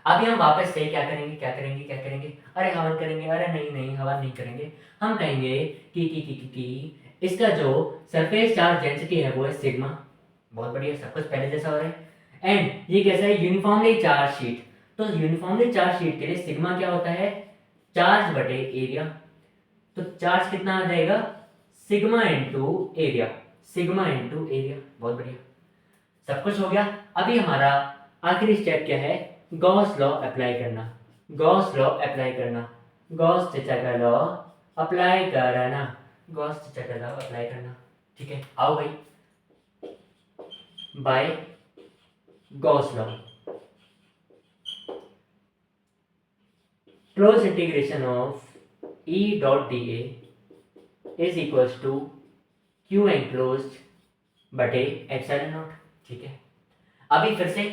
अभी हम वापस से क्या करेंगे, क्या करेंगे, क्या करेंगे, अरे हवन करेंगे, अरे नहीं नहीं हवन नहीं करेंगे, हम कहेंगे कि इसका जो सरफेस चार्ज डेंसिटी है वो है सिग्मा, बहुत बढ़िया, सब कुछ पहले जैसा हो रहा है। एंड ये कैसा है, यूनिफॉर्मली चार्ज शीट, तो यूनिफॉर्मली चार्ज शीट के लिए सिग्मा क्या होता है, चार्ज बटे एरिया। तो चार्ज कितना आ जाएगा, sigma into area, sigma into area, बहुत बढ़िया, सब कुछ हो गया। अभी हमारा आखिरी स्टेप क्या है, गॉस लॉ अप्लाई करना, गॉस लॉ अप्लाई करना, गॉस चचा का लॉ अप्लाई करना, गॉस चचा का लॉ अप्लाई करना, ठीक है। आओ भाई, by Gauss law, close integration of E dot D is equals to Q enclosed बटे एप्सिलॉन नॉट, ठीक है। अभी फिर से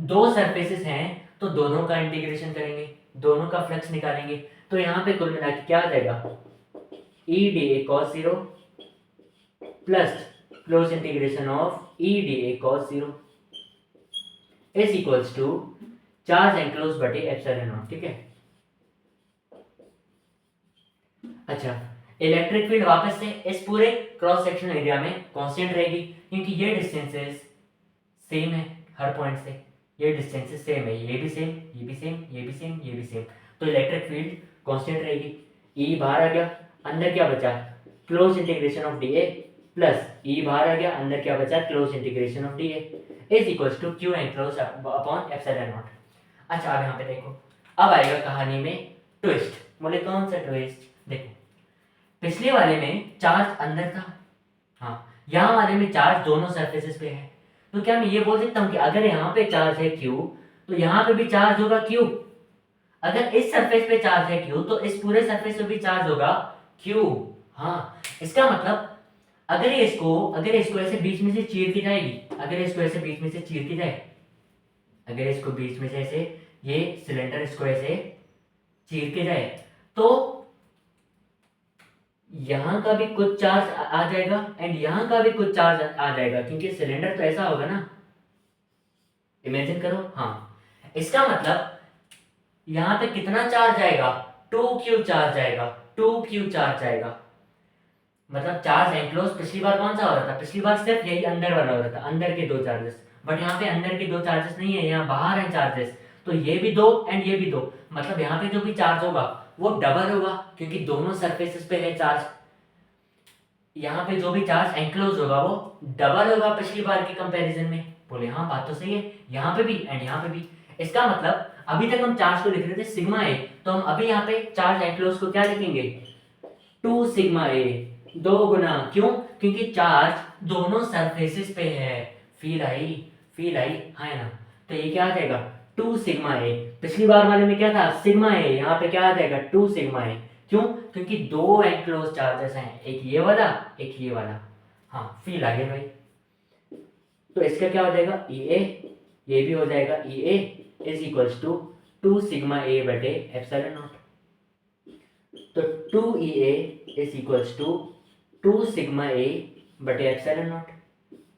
दो सरफेसेस हैं तो दोनों का इंटीग्रेशन करेंगे, दोनों का फ्लक्स निकालेंगे, तो यहाँ पे कुल मिला के क्या आ जाएगा, E D A cos zero plus close integration of E D A cos zero is equals to charge enclose बटे एप्सिलॉन नॉट। ठीक है, अच्छा इलेक्ट्रिक फील्ड वापस से इस पूरे क्रॉस सेक्शन एरिया में कांस्टेंट रहेगी क्योंकि ये डिस्टेंसेस सेम है हर पॉइंट से, ये डिस्टेंसेस सेम है, ये भी सेम, ये भी सेम, ये भी सेम, ये भी सेम, तो इलेक्ट्रिक फील्ड कांस्टेंट रहेगी। ई बाहर आ गया, अंदर क्या बचा, close integration of D A plus E बाहर आ गया, अंदर क्या बचा, close integration of D A is equals to Q enclosed upon epsilon naught. अच्छा अब यहाँ पे देखो, अब आएगा कहानी में ट्विस्ट। बोले कौन सा ट्विस्ट, देखो पिछले वाले में चार्ज अंदर था, हाँ यहाँ वाले में चार्ज दोनों सरफेसेस पे है, तो क्या मैं ये बोल सकता हूँ कि अगर यहाँ पे चार्ज है Q तो यहाँ पे भी चार्ज होगा Q, अगर इस सरफेस पे चार्ज है Q तो इस पूरे सरफेस पे भी चार्ज होगा Q। हाँ इसका मतलब अगर इसको ऐसे बीच में से चीर की जाएगी, अगर इसको ऐसे बीच में से चीर की जाए, अगर इसको बीच में से ऐसे ये सिलेंडर इसको ऐसे चीर के जाए तो यहाँ का भी कुछ चार्ज आ जाएगा एंड यहाँ का भी कुछ चार्ज आ जाएगा क्योंकि सिलेंडर तो ऐसा होगा ना, इमेजिन करो। हाँ इसका मतलब यहाँ पे कितना चार्ज आएगा, 2Q चार्ज आएगा, 2Q चार्ज आएगा, मतलब चार्ज एनक्लोज पिछली बार कौन सा हो रहा था, पिछली बार सिर्फ यही अंदर वाला हो रहा था, अंदर के दो चार्जेस, बट यहाँ पे अंदर के दो चार्जेस नहीं है, यहाँ बाहर है चार्जेस, तो ये भी दो एंड ये भी दो, मतलब यहाँ पे जो भी चार्ज होगा वो डबल होगा क्योंकि दोनों सरफेसेस पे है चार्ज। यहाँ पे जो भी चार्ज एनक्लोज होगा वो डबल होगा पिछली बार के कंपैरिजन में। बोले हाँ बात तो सही है, यहाँ पे भी एंड यहाँ पे भी। इसका मतलब अभी तक हम चार्ज को लिख रहे थे सिग्मा ए, तो हम अभी यहाँ पे चार्ज एनक्लोज को क्या लिखेंगे, 2 सिग्मा ए, दो गुना, क्यों, क्योंकि चार्ज दोनों सरफेसेस पे है। फील आई हाँ ना, तो ये क्या आ जाएगा 2 सिग्मा ए, पिछली बार वाले में क्या था सिग्मा ए, यहाँ पे क्या आ जाएगा 2 सिग्मा ए, क्यों, क्योंकि दो एनक्लोज चार्जेस हैं, एक ये वाला एक ये वाला। हाँ फील आ गया भाई, तो इसका क्या हो जाएगा ई ए, ये भी हो जाएगा ई ए is equals to 2 sigma A बटे एप्सिलॉन नॉट। तो 2 ई ए is equals to 2 sigma A बटे एप्सिलॉन नॉट,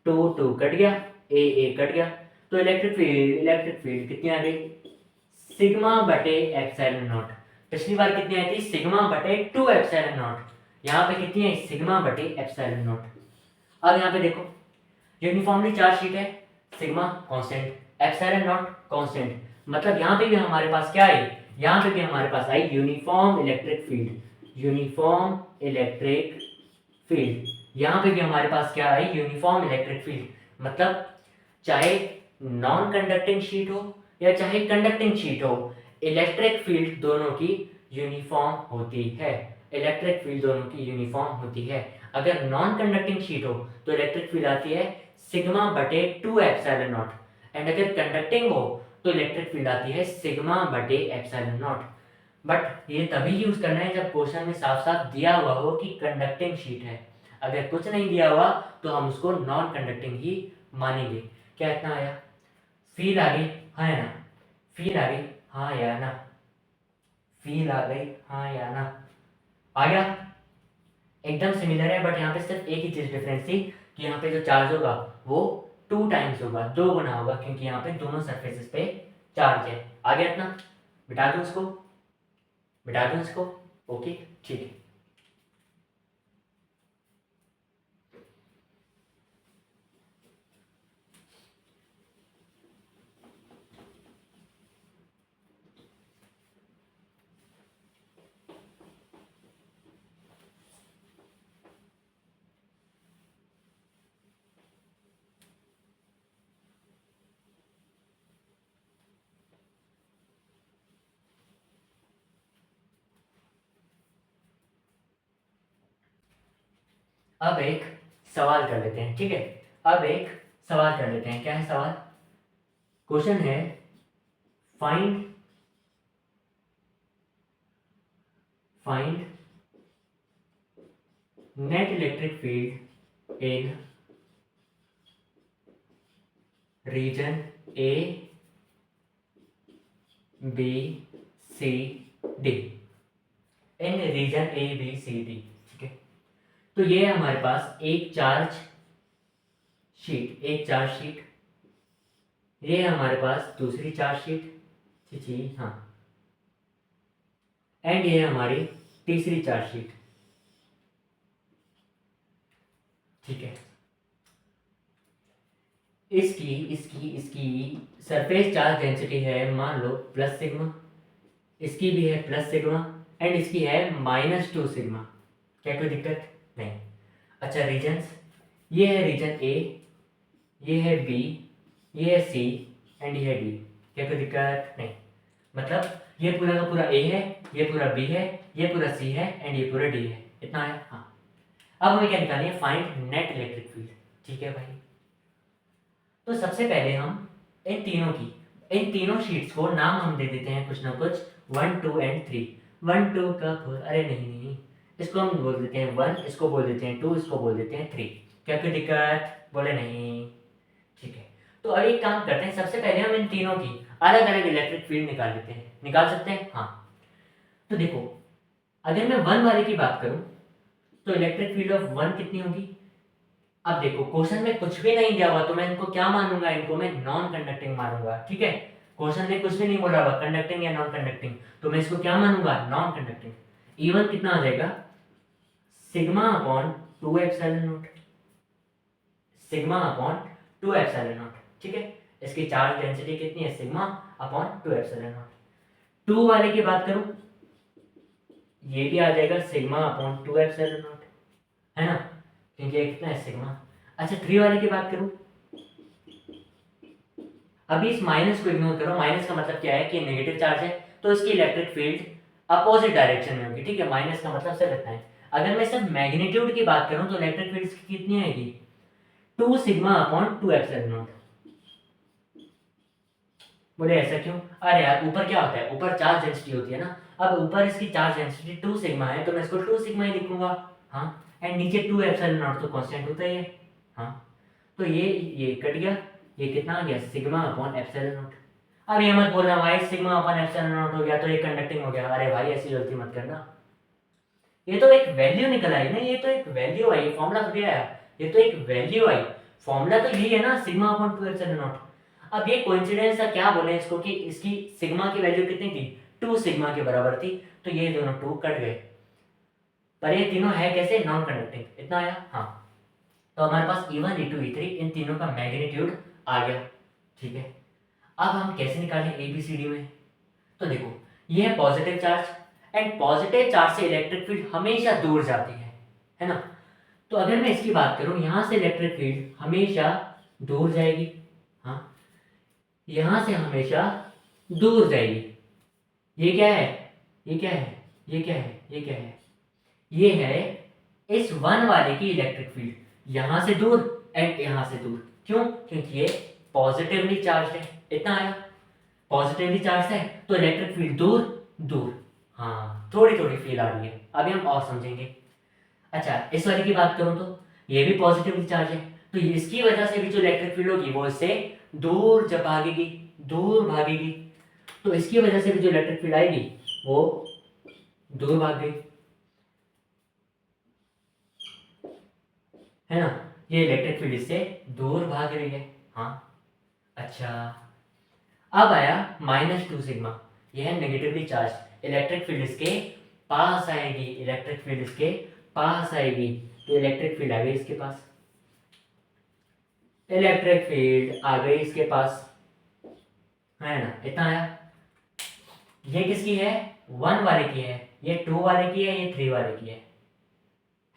2 कट गया, ए कट गया, तो इलेक्ट्रिक फील्ड कितनी आ गई, सिग्मा बटे एप्सिलॉन नॉट। पिछली बार कितनी आई थी, सिग्मा बटे 2 एप्सिलॉन नॉट, यहाँ पे कितनी है सिग्मा बटे एप्सिलॉन नॉट। अब यहाँ पे देखो यूनिफॉर्मली चार्ज शीट है, sigma constant, epsilon not constant, मतलब यहाँ पे भी हमारे पास क्या आई, यहाँ पे भी हमारे पास आई uniform electric field, uniform electric field, यहाँ पे भी हमारे पास क्या आई यूनिफॉर्म इलेक्ट्रिक फील्ड, मतलब चाहे नॉन कंडक्टिंग शीट हो या चाहे कंडक्टिंग शीट हो, इलेक्ट्रिक फील्ड दोनों की यूनिफॉर्म होती है, इलेक्ट्रिक फील्ड दोनों की यूनिफॉर्म होती है। अगर नॉन कंडक्टिंग शीट हो तो इलेक्ट्रिक फील्ड आती है सिग्मा बटे 2 एप्सिलॉन नॉट, एंड अगर कंडक्टिंग हो तो इलेक्ट्रिक फील्ड आती है सिग्मा बटे एप्सिलॉन नॉट। बट ये तभी यूज करना है जब क्वेश्चन में साफ साफ दिया हुआ हो कि कंडक्टिंग शीट है, अगर कुछ नहीं दिया हुआ तो हम उसको नॉन कंडक्टिंग ही मानेंगे। क्या इतना आया, फील आ गई हाँ या ना, फील आ गई हाँ या ना, फील आ गई हाँ या ना, आ गया, एकदम सिमिलर है, बट यहाँ पे सिर्फ एक ही चीज डिफरेंस थी कि यहाँ पे जो चार्ज होगा वो 2 टाइम्स होगा, 2 गुना होगा, क्योंकि यहाँ पे दोनों सरफेसेस पे चार्ज है। आ गया इतना, बिठा दूं इसको, बिठा दूं इसको, ओके ठीक है। अब एक सवाल कर लेते हैं, ठीक है, अब एक सवाल कर लेते हैं। क्या है सवाल, क्वेश्चन है find net electric field in region A B C D. In region A B C D. ठीक है, तो ये है हमारे पास एक चार्ज शीट, ये है हमारे पास दूसरी चार्ज शीट, जी हाँ, एंड ये है हमारी तीसरी चार्ज शीट। ठीक है, इसकी सरफेस चार्ज डेंसिटी है मान लो प्लस सिग्मा, इसकी भी है प्लस सिग्मा, एंड इसकी है -2 सिग्मा। क्या कोई दिक्कत नहीं। अच्छा, रीजन्स, ये है रीजन ए, ये है बी, ये है सी, एंड ये है डी। क्या कोई दिक्कत नहीं। मतलब ये पूरा का पूरा ए है, ये पूरा बी है, ये पूरा सी है, एंड ये पूरा डी है। इतना है। हाँ, अब हमें क्या निकालनी है, फाइंड नेट इलेक्ट्रिक फील्ड। ठीक है भाई, तो सबसे पहले हम इन तीनों शीट्स को नाम हम दे देते हैं कुछ ना कुछ, 1 2 एंड 3। 1 2 का अरे नहीं, इसको हम बोल देते हैं 1, इसको बोल देते हैं 2, इसको बोल देते हैं 3। क्या कोई दिक्कत, बोले नहीं। ठीक है, तो अब एक काम करते हैं, सबसे पहले हम इन तीनों की अलग अलग इलेक्ट्रिक फील्ड निकाल लेते हैं। निकाल सकते हैं? हाँ। तो देखो, अगर मैं 1 वाले की बात करूं तो इलेक्ट्रिक फील्ड ऑफ 1 कितनी होगी। अब देखो, क्वेश्चन में कुछ भी नहीं दिया हुआ तो मैं इनको क्या मानूंगा, इनको मैं नॉन कंडक्टिंग मानूंगा। ठीक है, क्वेश्चन में कुछ भी नहीं बोला हुआ कंडक्टिंग या नॉन कंडक्टिंग, तो मैं इसको क्या मानूंगा, नॉन कंडक्टिंग। E1 कितना आ जाएगा, sigma upon 2 epsilon not, sigma upon 2 epsilon naught. ठीक है, इसकी चार्ज डेंसिटी कितनी है, सिग्मा अपॉन 2 एप्सिलॉन नॉट। 2 वाले की बात करूं, ये भी आ जाएगा सिग्मा अपॉन 2 एप्सिलॉन नॉट, है ना, क्योंकि ये कितना है, सिग्मा। अच्छा, 3 वाले की बात करूं, अभी इस माइनस को इग्नोर करो। माइनस का मतलब क्या है कि नेगेटिव चार्ज है, तो इसकी इलेक्ट्रिक फील्ड अपोजिट डायरेक्शन में होगी। ठीक है, माइनस का मतलब सिर्फ इतना है। अगर मैं सिर्फ मैग्नीट्यूड की बात करूं तो इलेक्ट्रिक फील्ड कितनी आएगी, 2 सिग्मा अपॉन 2 एप्सिलॉन नॉट। बोले ऐसा क्यों, अरे यार ऊपर क्या होता है, ऊपर चार्ज डेंसिटी होती है ना। अब ऊपर इसकी चार्ज डेंसिटी 2 सिग्मा है, तो मैं इसको 2 सिग्मा ही लिखूंगा। हाँ, एंड नीचे 2 एप्सिलॉन नॉट तो कांस्टेंट होता ही है। हाँ, तो ये कट गया, ये कितना आ गया, सिग्मा अपॉन एप्सिलॉन नॉट। अब ये मत बोलना भाई सिग्मा अपॉन एप्सिलॉन नॉट हो गया तो ये कंडक्टिंग हो गया। अरे भाई ऐसी गलती मत करना, ये तो एक वैल्यू निकल आई ना, ये तो एक वैल्यू आई, फॉर्मूला थोड़ी आया, ये तो एक वैल्यू आई। फॉर्मूला तो यही है ना, सिग्मा अपॉन 2 एप्सिलॉन नॉट। अब ये कोइंसिडेंस था, क्या बोले इसको, कि इसकी सिग्मा की वैल्यू कितनी थी, 2 सिग्मा के बराबर थी, तो ये दोनों 2 कट गए, पर ये तीनों है कैसे, नॉन कंडक्टिंग। इतना आया। हाँ, तो हमारे पास E1 E2 E3 इन तीनों का मैग्नीट्यूड आ गया। ठीक है, अब हम कैसे निकालें ABCD में। तो देखो, ये है positive charge, and positive charge से इलेक्ट्रिक फील्ड हमेशा दूर जाती है ना। तो अगर मैं इसकी बात करूं, यहां से इलेक्ट्रिक फील्ड हमेशा दूर जाएगी। हाँ, यहां से हमेशा दूर जाएगी। ये क्या है, ये क्या है, ये क्या है, ये क्या है, ये है इस 1 वाले की इलेक्ट्रिक फील्ड, यहां से दूर एंड यहां से दूर। क्यों, क्योंकि ये पॉजिटिवली चार्ज है। इतना आया, पॉजिटिवली चार्ज है तो इलेक्ट्रिक फील्ड दूर दूर। हाँ, थोड़ी थोड़ी फील आ रही है, अभी हम और समझेंगे। अच्छा, इस वाले की बात करूं तो ये भी पॉजिटिवली चार्ज है, तो इसकी वजह से भी जो इलेक्ट्रिक फील्ड होगी वो इससे दूर जब भागेगी, दूर भागेगी, तो इसकी वजह से भी जो इलेक्ट्रिक फील्ड आएगी वो दूर भाग गई, है ना। ये इलेक्ट्रिक फील्ड इससे दूर भाग रही है। हाँ, अच्छा, अब आया -2 सिग्मा, यह है नेगेटिवली चार्ज, इलेक्ट्रिक फील्ड इसके पास आएगी, इलेक्ट्रिक फील्ड इसके पास आएगी, तो इलेक्ट्रिक फील्ड आ गई इसके पास, इलेक्ट्रिक फील्ड आ गई इसके पास, है ना। इतना आया। ये किसकी है, 1 वाले की है, ये 2 वाले की है, ये 3 वाले की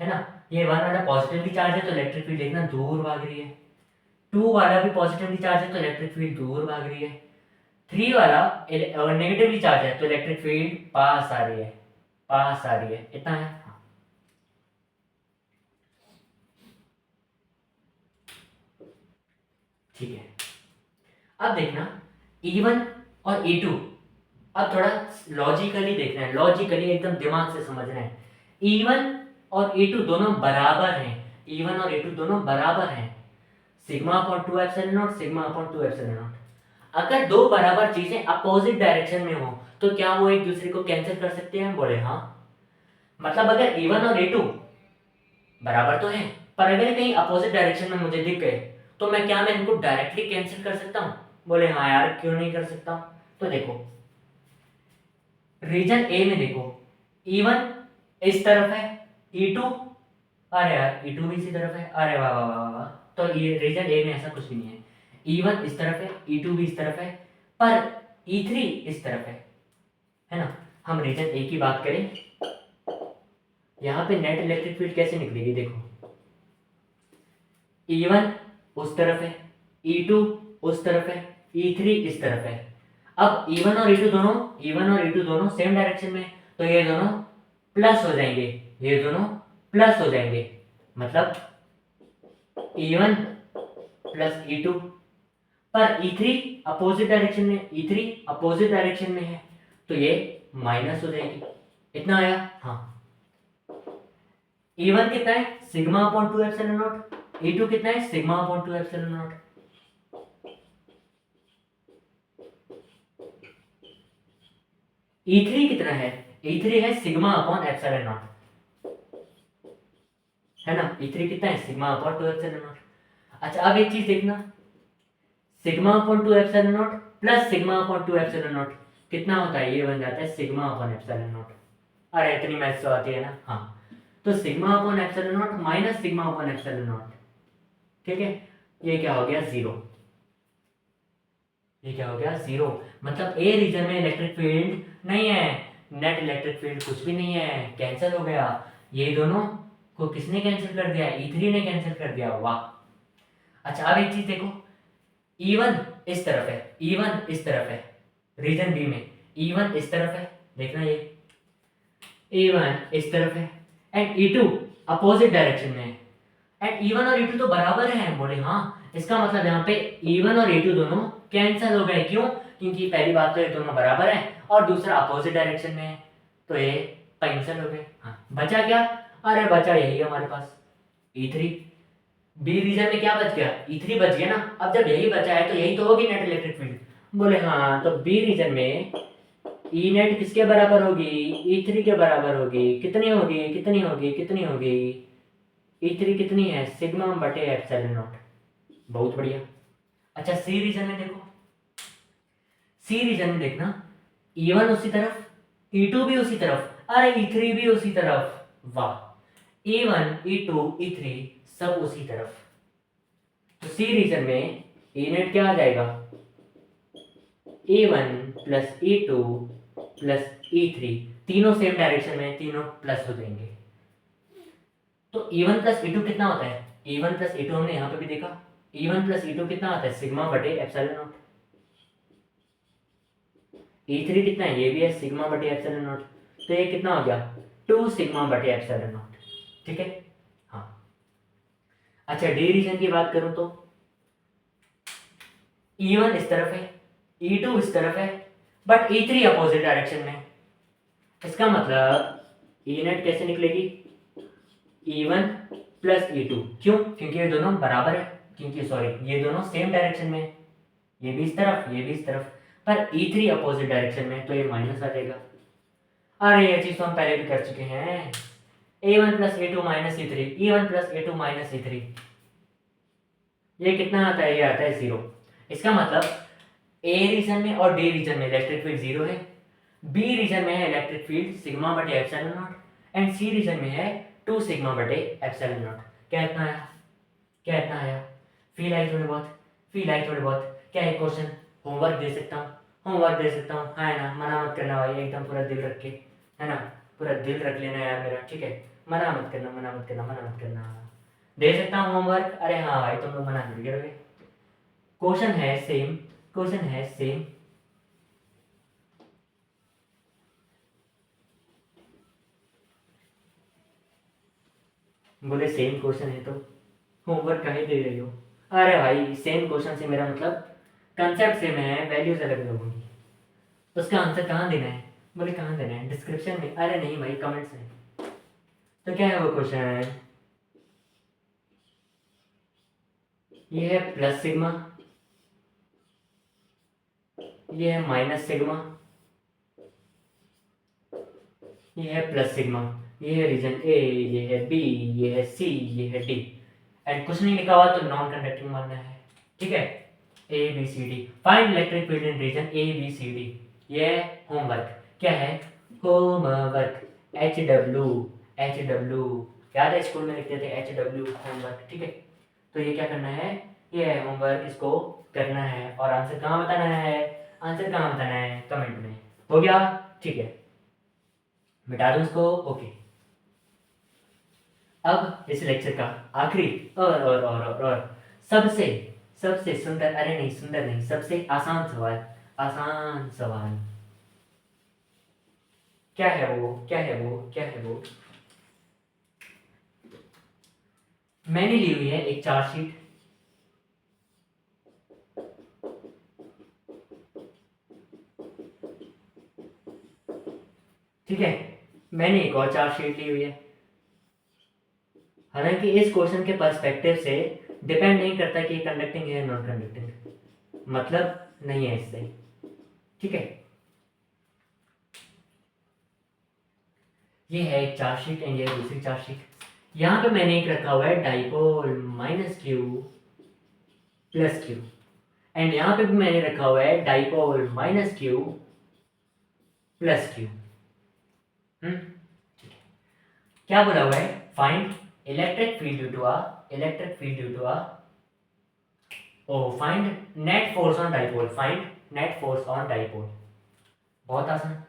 है ना। ये 1 वाला पॉजिटिवली चार्ज है तो इलेक्ट्रिक फील्ड देखना दूर भाग रही है, 2 वाला भी पॉजिटिवली चार्ज है तो इलेक्ट्रिक फील्ड दूर भाग रही है, 3 वाला नेगेटिवली चार्ज है तो इलेक्ट्रिक फील्ड पास आ रही है, पास आ रही है। इतना है। हाँ, ठीक है, अब देखना E1 और E2, अब थोड़ा लॉजिकली देखना है, लॉजिकली एकदम दिमाग से समझना है। E1 और E2 दोनों बराबर हैं, E1 और E2 दोनों बराबर हैं, sigma upon 2 epsilon not, sigma upon 2 epsilon not. अगर दो बराबर चीजें अपोजिट डायरेक्शन में हो तो क्या वो एक दूसरे को कैंसिल कर सकते हैं, बोले हाँ। मतलब अगर E1 और E2 बराबर तो है, पर अगर कहीं अपोजिट डायरेक्शन में मुझे दिख गए तो मैं इनको डायरेक्टली कैंसिल कर सकता हूँ? बोले हाँ यार, क्यों नहीं कर सकता हूँ? तो देखो, रीजन ए में देखो, E1 इस तरफ है, E2, अरे यार E2 भी इसी तरफ है, अरे वाह वाह वाह वाह। तो ये रीजन ए में ऐसा कुछ भी नहीं है। E1 इस तरफ है, E2 भी इस तरफ है, पर E3 इस तरफ है ना? हम रीजन ए की बात करें, यहाँ पे नेट इलेक्ट्रिक फील्ड कैसे निकलेगी? देखो, E1 उस तरफ है, E2 उस तरफ है, E3 इस तरफ है। अब E1 और E2 दोनों सेम डायरेक्शन में, तो ये दोनों प्लस हो जाएंगे, ये दोनों प्लस हो जाएंगे। मतलब E1 प्लस E2, पर E3 अपोजिट डायरेक्शन में, E3 अपोजिट डायरेक्शन में है, तो ये माइनस हो जाएगी। इतना आया? हाँ। E1 कितना है? Sigma upon 2 epsilon not. E2 कितना है? Sigma upon 2 epsilon not. E3 कितना है? E3 है सिग्मा अपॉन एप्सिलॉन नॉट, है ना? E3 कितना है? Sigma upon 2 epsilon naught. अच्छा, अब एक चीज देखना, sigma upon 2 epsilon not plus sigma upon 2 epsilon not कितना होता है? ये बन जाता है सिग्मा अपॉन एप्सिलॉन नॉट। अरे इतनी मैथ्स तो आती है ना। हाँ, तो sigma upon epsilon not minus sigma upon epsilon naught, ठीक है? ये क्या हो गया? जीरो। ये क्या हो गया? जीरो। मतलब ए रीजन में इलेक्ट्रिक फील्ड नहीं है, नेट इलेक्ट्रिक फील्ड कुछ भी नहीं है, कैंसिल हो गया। ये दोनों को किसने कैंसिल कर दिया? E3 ने कैंसिल कर दिया। वाह। अच्छा, अब एक चीज देखो, E1 इस तरफ है, E1 इस तरफ है, रीजन बी में E1 इस तरफ है, देखना ये E1 इस तरफ है, एंड E2 अपोजिट डायरेक्शन में है, एंड E1 और E2 तो बराबर हैं। बोले हाँ, इसका मतलब यहाँ पे E1 और E2 दोनों कैंसिल हो गए। क्यों? क्योंकि पहली बात तो ये दोनों बराबर हैं और दूसरा अपोजिट डायरेक्शन में है, तो ये कैंसिल हो गए। हाँ, बचा क्या? अरे बचा यही हमारे पास E3। बी रीजन में क्या बच गया? E3 बच गया ना। अब जब यही बचा है तो यही तो होगी नेट इलेक्ट्रिक फील्ड। बोले हाँ, तो बी रीजन में ई नेट किसके बराबर होगी? E3 के बराबर होगी। कितनी होगी? कितनी होगी? कितनी होगी? E3 कितनी है? सिग्मा बटे एप्सिलॉन नॉट। बहुत बढ़िया। अच्छा, सी रीजन में देखो, सी रीजन में देखना, E1 उसी तरफ, E2 भी उसी तरफ, अरे E3 भी उसी तरफ। वाह, E1 E2 E3 सब उसी तरफ। तो सी रीजन में ई नेट क्या आ जाएगा? E1 plus E2 plus E3, तीनों सेम डायरेक्शन में, तीनों प्लस हो जाएंगे। तो E1 प्लस E2 कितना होता है? E1 प्लस E2 हमने यहाँ पे भी देखा, E1 प्लस E2 कितना होता है? सिग्मा बटे एप्सिलॉन नॉट। E3 कितना है? ये भी है सिग्मा बटे एप्सिलॉन नॉट। तो ये कितना हो गया? 2 सिग्मा बटे एप्सिलॉन नॉट, ठीक है? हाँ। अच्छा, डी रीजन की बात करूं तो E1 इस तरफ है, E2 इस तरफ है, बट E3 अपोजिट डायरेक्शन में। इसका मतलब ई नेट कैसे निकलेगी? E1 plus E2। क्यों? क्योंकि ये दोनों बराबर है, क्योंकि सॉरी, ये दोनों सेम डायरेक्शन में है, ये भी इस तरफ, ये भी इस तरफ, पर E3 अपोजिट डायरेक्शन में, तो ये माइनस आ जाएगा। अरे ये चीज तो हम पहले भी कर चुके हैं, A1 plus A2 minus E3, E1 plus A2 minus E3, ये कितना आता है? ये आता है जीरो। इसका मतलब ए रीजन में और डी रीजन में इलेक्ट्रिक फील्ड जीरो है, बी रीजन में है इलेक्ट्रिक फील्ड सिग्मा बटे epsilon naught, and C region में है 2 सिग्मा बटे एप्सिलॉन नॉट। क्या इतना आया? क्या इतना आया? फील आई थोड़ी बहुत? फील आई थोड़ी बहुत? क्या एक क्वेश्चन होमवर्क दे सकता हूँ? होमवर्क दे सकता हूँ, है ना? मना मत करना भाई, एकदम पूरा दिल रख के, है ना? पूरा दिल रख लेना यार मेरा, ठीक है? मना मत करना, मना मत करना, मना मत करना। दे सकता हूँ होमवर्क? अरे हाँ भाई, तुम लोग मना नहीं करोगे। क्वेश्चन है सेम, क्वेश्चन है सेम। बोले सेम क्वेश्चन है तो होमवर्क काहे दे रही हो? अरे भाई, सेम क्वेश्चन से मेरा मतलब कंसेप्ट सेम है, वैल्यूज अलग अलग होंगी। उसका आंसर कहाँ देना है? बोले कहाँ देना है? डिस्क्रिप्शन में? अरे नहीं भाई, कमेंट्स में। तो क्या है वो क्वेश्चन? ये है प्लस सिग्मा, ये है माइनस सिग्मा, ये है प्लस सिग्मा, ये है रीजन ए, ये है बी, ये है सी, ये है डी। एंड कुछ नहीं लिखा हुआ तो नॉन कंडक्टिंग मानना है, ठीक है। A B C D, find electric field in region A B C D. ये है होमवर्क, क्या है होमवर्क, एच डब्ल्यू, याद है स्कूल में लिखते थे एच डब्ल्यू होमवर्क, ठीक है। तो ये क्या करना है, ये है होमवर्क, इसको करना है और आंसर कहाँ बताना है, आंसर कहाँ बताना है कमेंट में, हो गया, ठीक है। मिटा दूँ इसको, ओके। अब इस लेक्चर का आखिरी और सबसे सबसे सुंदर, अरे नहीं सुंदर नहीं, सबसे आसान सवाल, आसान सवाल, क्या है वो, क्या है वो, क्या है वो। मैंने ली हुई है एक चार्ट शीट, ठीक है। मैंने एक और चार्ट शीट ली हुई है। हालांकि इस क्वेश्चन के पर्सपेक्टिव से डिपेंड नहीं करता कि कंडक्टिंग है नॉन कंडक्टिंग, मतलब नहीं है इससे, ठीक है। ये है एक चार्ट शीट एंड ये है दूसरी चार्ट शीट। यहाँ पे मैंने एक रखा हुआ है dipole minus Q plus Q, and यहाँ पे भी मैंने रखा हुआ है dipole minus Q plus Q. क्या बोला हुआ है, find electric field due to electric field due to find net force on dipole, find net force on dipole. बहुत आसान।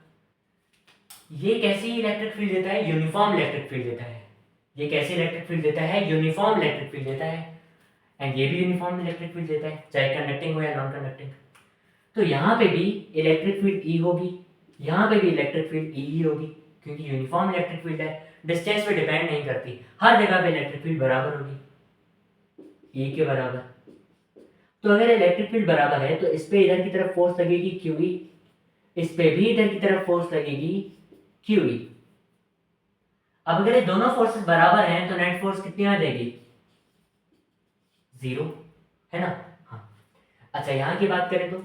ये कैसी इलेक्ट्रिक फील्ड देता है, यूनिफॉर्म इलेक्ट्रिक फील्ड देता है। ये कैसी इलेक्ट्रिक फील्ड देता है, यूनिफॉर्म इलेक्ट्रिक फील्ड देता है। एंड ये भी यूनिफॉर्म इलेक्ट्रिक फील्ड देता है, चाहे कंडक्टिंग हो या नॉन कंडक्टिंग। तो यहाँ पे भी इलेक्ट्रिक फील्ड ई होगी, यहाँ पे भी इलेक्ट्रिक फील्ड ई ही होगी, क्योंकि यूनिफॉर्म इलेक्ट्रिक फील्ड है, डिस्टेंस पे डिपेंड नहीं करती, हर जगह पे इलेक्ट्रिक फील्ड बराबर होगी, ई के बराबर। तो अगर इलेक्ट्रिक फील्ड बराबर है तो इस पे इधर की तरफ फोर्स लगेगी क्यू ई, इस पे भी इधर की तरफ फोर्स लगेगी क्यू ई। अब अगर ये दोनों फोर्सेस बराबर हैं तो नेट फोर्स कितनी आ जाएगी, 0, है ना। हाँ, अच्छा यहाँ की बात करें तो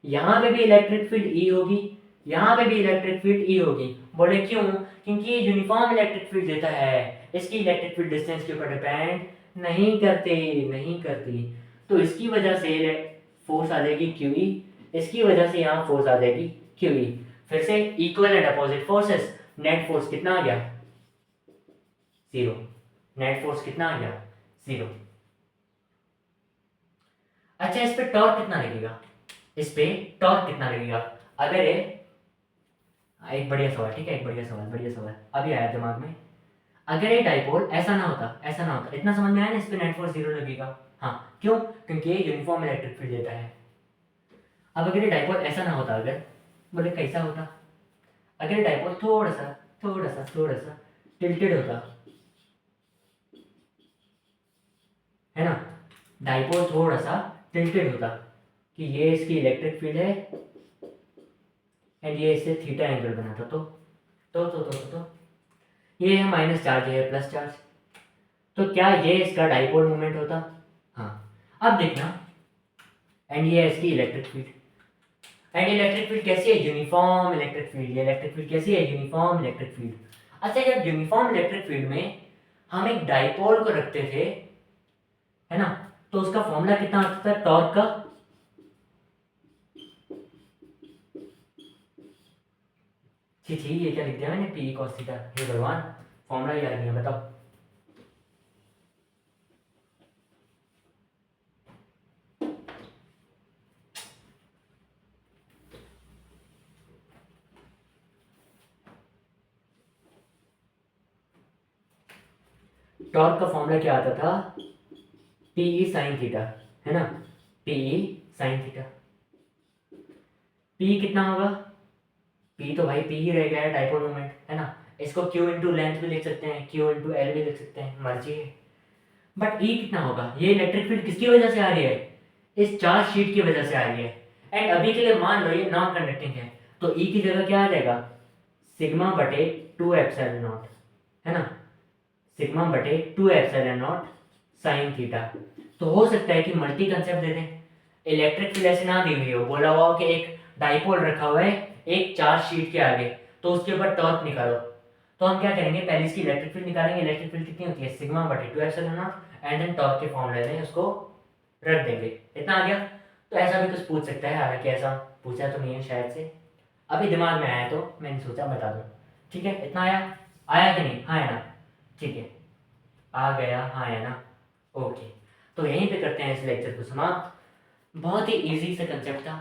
यहाँ पे भी इलेक्ट्रिक फील्ड ई होगी, यहाँ पे भी इलेक्ट्रिक फील्ड ई होगी। बोले क्यों, क्योंकि ये यूनिफॉर्म इलेक्ट्रिक फील्ड देता है, इसकी इलेक्ट्रिक फील्ड डिस्टेंस के ऊपर डिपेंड नहीं करती। तो इसकी वजह से फोर्स आ जाएगी क्यू ई, इसकी वजह से यहाँ फोर्स आ जाएगी क्यू ई। फिर से equal and opposite forces, net force कितना आ गया, 0। नेट फोर्स कितना आ गया, 0। अच्छा, इस पे टॉर्क कितना लगेगा, इस पे टॉर्क कितना लगेगा। अगर ये एक बढ़िया सवाल, ठीक है, एक बढ़िया सवाल अभी आया दिमाग में। अगर ये डाइपोल ऐसा ना होता, इतना समझ में आया ना, इस पे नेट फोर्स 0 लगेगा। हाँ, क्यों, क्योंकि ये यूनिफॉर्म इलेक्ट्रिक फील्ड देता है। अब अगर ये डाइपोल ऐसा ना होता, अगर बोले कैसा होता, अगर ये डाइपोल थोड़ा सा टिल्टेड होता, है ना, डाइपोल थोड़ा सा टिल्टेड होता कि ये इसकी इलेक्ट्रिक फील्ड है एंड ये इससे थीटा एंगल बनाता, तो ये है माइनस चार्ज, ये है प्लस चार्ज, तो क्या ये इसका डाइपोल मोमेंट होता। हाँ, अब देखना, एंड ये है इसकी electric field, and electric field कैसी है, यूनिफॉर्म इलेक्ट्रिक फील्ड। ये इलेक्ट्रिक फील्ड कैसी है, यूनिफॉर्म इलेक्ट्रिक फील्ड। अच्छा, जब यूनिफॉर्म इलेक्ट्रिक फील्ड में हम एक डाइपोल को रखते थे, है ना, तो उसका फॉर्मूला कितना आता था टॉर्क का, छी ये क्या लिख दिया मैंने, पी कॉस थीटा। हे भगवान, फॉर्मूला याद नहीं है, बताओ। टॉर्क का फॉर्मूला क्या आता था, पी साइन थीटा, है ना, पी साइन थीटा। पी कितना होगा, पी तो भाई पी ही रह गया है, डाइपोल मोमेंट, है ना। इसको क्यू इंटू लेंथ भी लिख सकते हैं, क्यू इंटू एल भी लिख सकते हैं, मर्जी है। बट ई कितना होगा, ये इलेक्ट्रिक फील्ड किसकी वजह से आ रही है, इस चार्ज शीट की वजह से आ रही है। एंड अभी के लिए मान लो ये नॉन कंडक्टिंग है, तो ई की जगह क्या आ जाएगा, सिग्मा बटे 2 एप्सिलॉन नॉट, है ना, सिग्मा बटे 2 एप्सिलॉन नॉट साइन थीटा। तो हो सकता है कि मल्टी कंसेप्ट दे दें, इलेक्ट्रिक फील्ड ऐसे ना दी हुई हो, बोला हुआ हो कि एक डाइपोल रखा हुआ है एक चार्ज शीट के आगे, तो उसके ऊपर टॉर्क निकालो, तो हम क्या करेंगे, पहले इसकी इलेक्ट्रिक फील्ड निकालेंगे। इलेक्ट्रिक फील्ड कितनी होती है, सिग्मा बटे 2 epsilon naught, and then torque के फॉर्मूले में उसको रख देंगे। इतना आ गया। तो ऐसा भी कुछ पूछ सकता है, हालांकि ऐसा पूछा तो नहीं है शायद से, अभी दिमाग में आया तो मैंने सोचा बता दूं। ठीक है, इतना आया, आया कि नहीं, हाँ है ना, ठीक है आ गया, हाँ है ना, ओके। तो यहीं पे करते हैं इस लेक्चर को समाप्त। बहुत ही इजी सा कंसेप्ट था,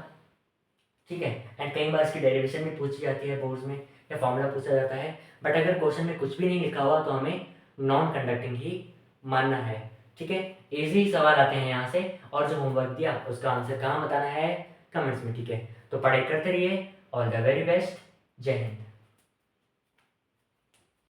ठीक है। एंड कई बार इसकी डेरिवेशन भी पूछी जाती है बोर्ड्स में, या फॉर्मूला पूछा जाता है, बट अगर क्वेश्चन में कुछ भी नहीं लिखा हुआ तो हमें नॉन कंडक्टिंग ही मानना है, ठीक है। इजी सवाल आते हैं यहाँ से, और जो होमवर्क दिया उसका आंसर कहाँ बताना है, कमेंट्स में, ठीक है। तो पढ़ाई करते रहिए, ऑल द वेरी बेस्ट, जय हिंद।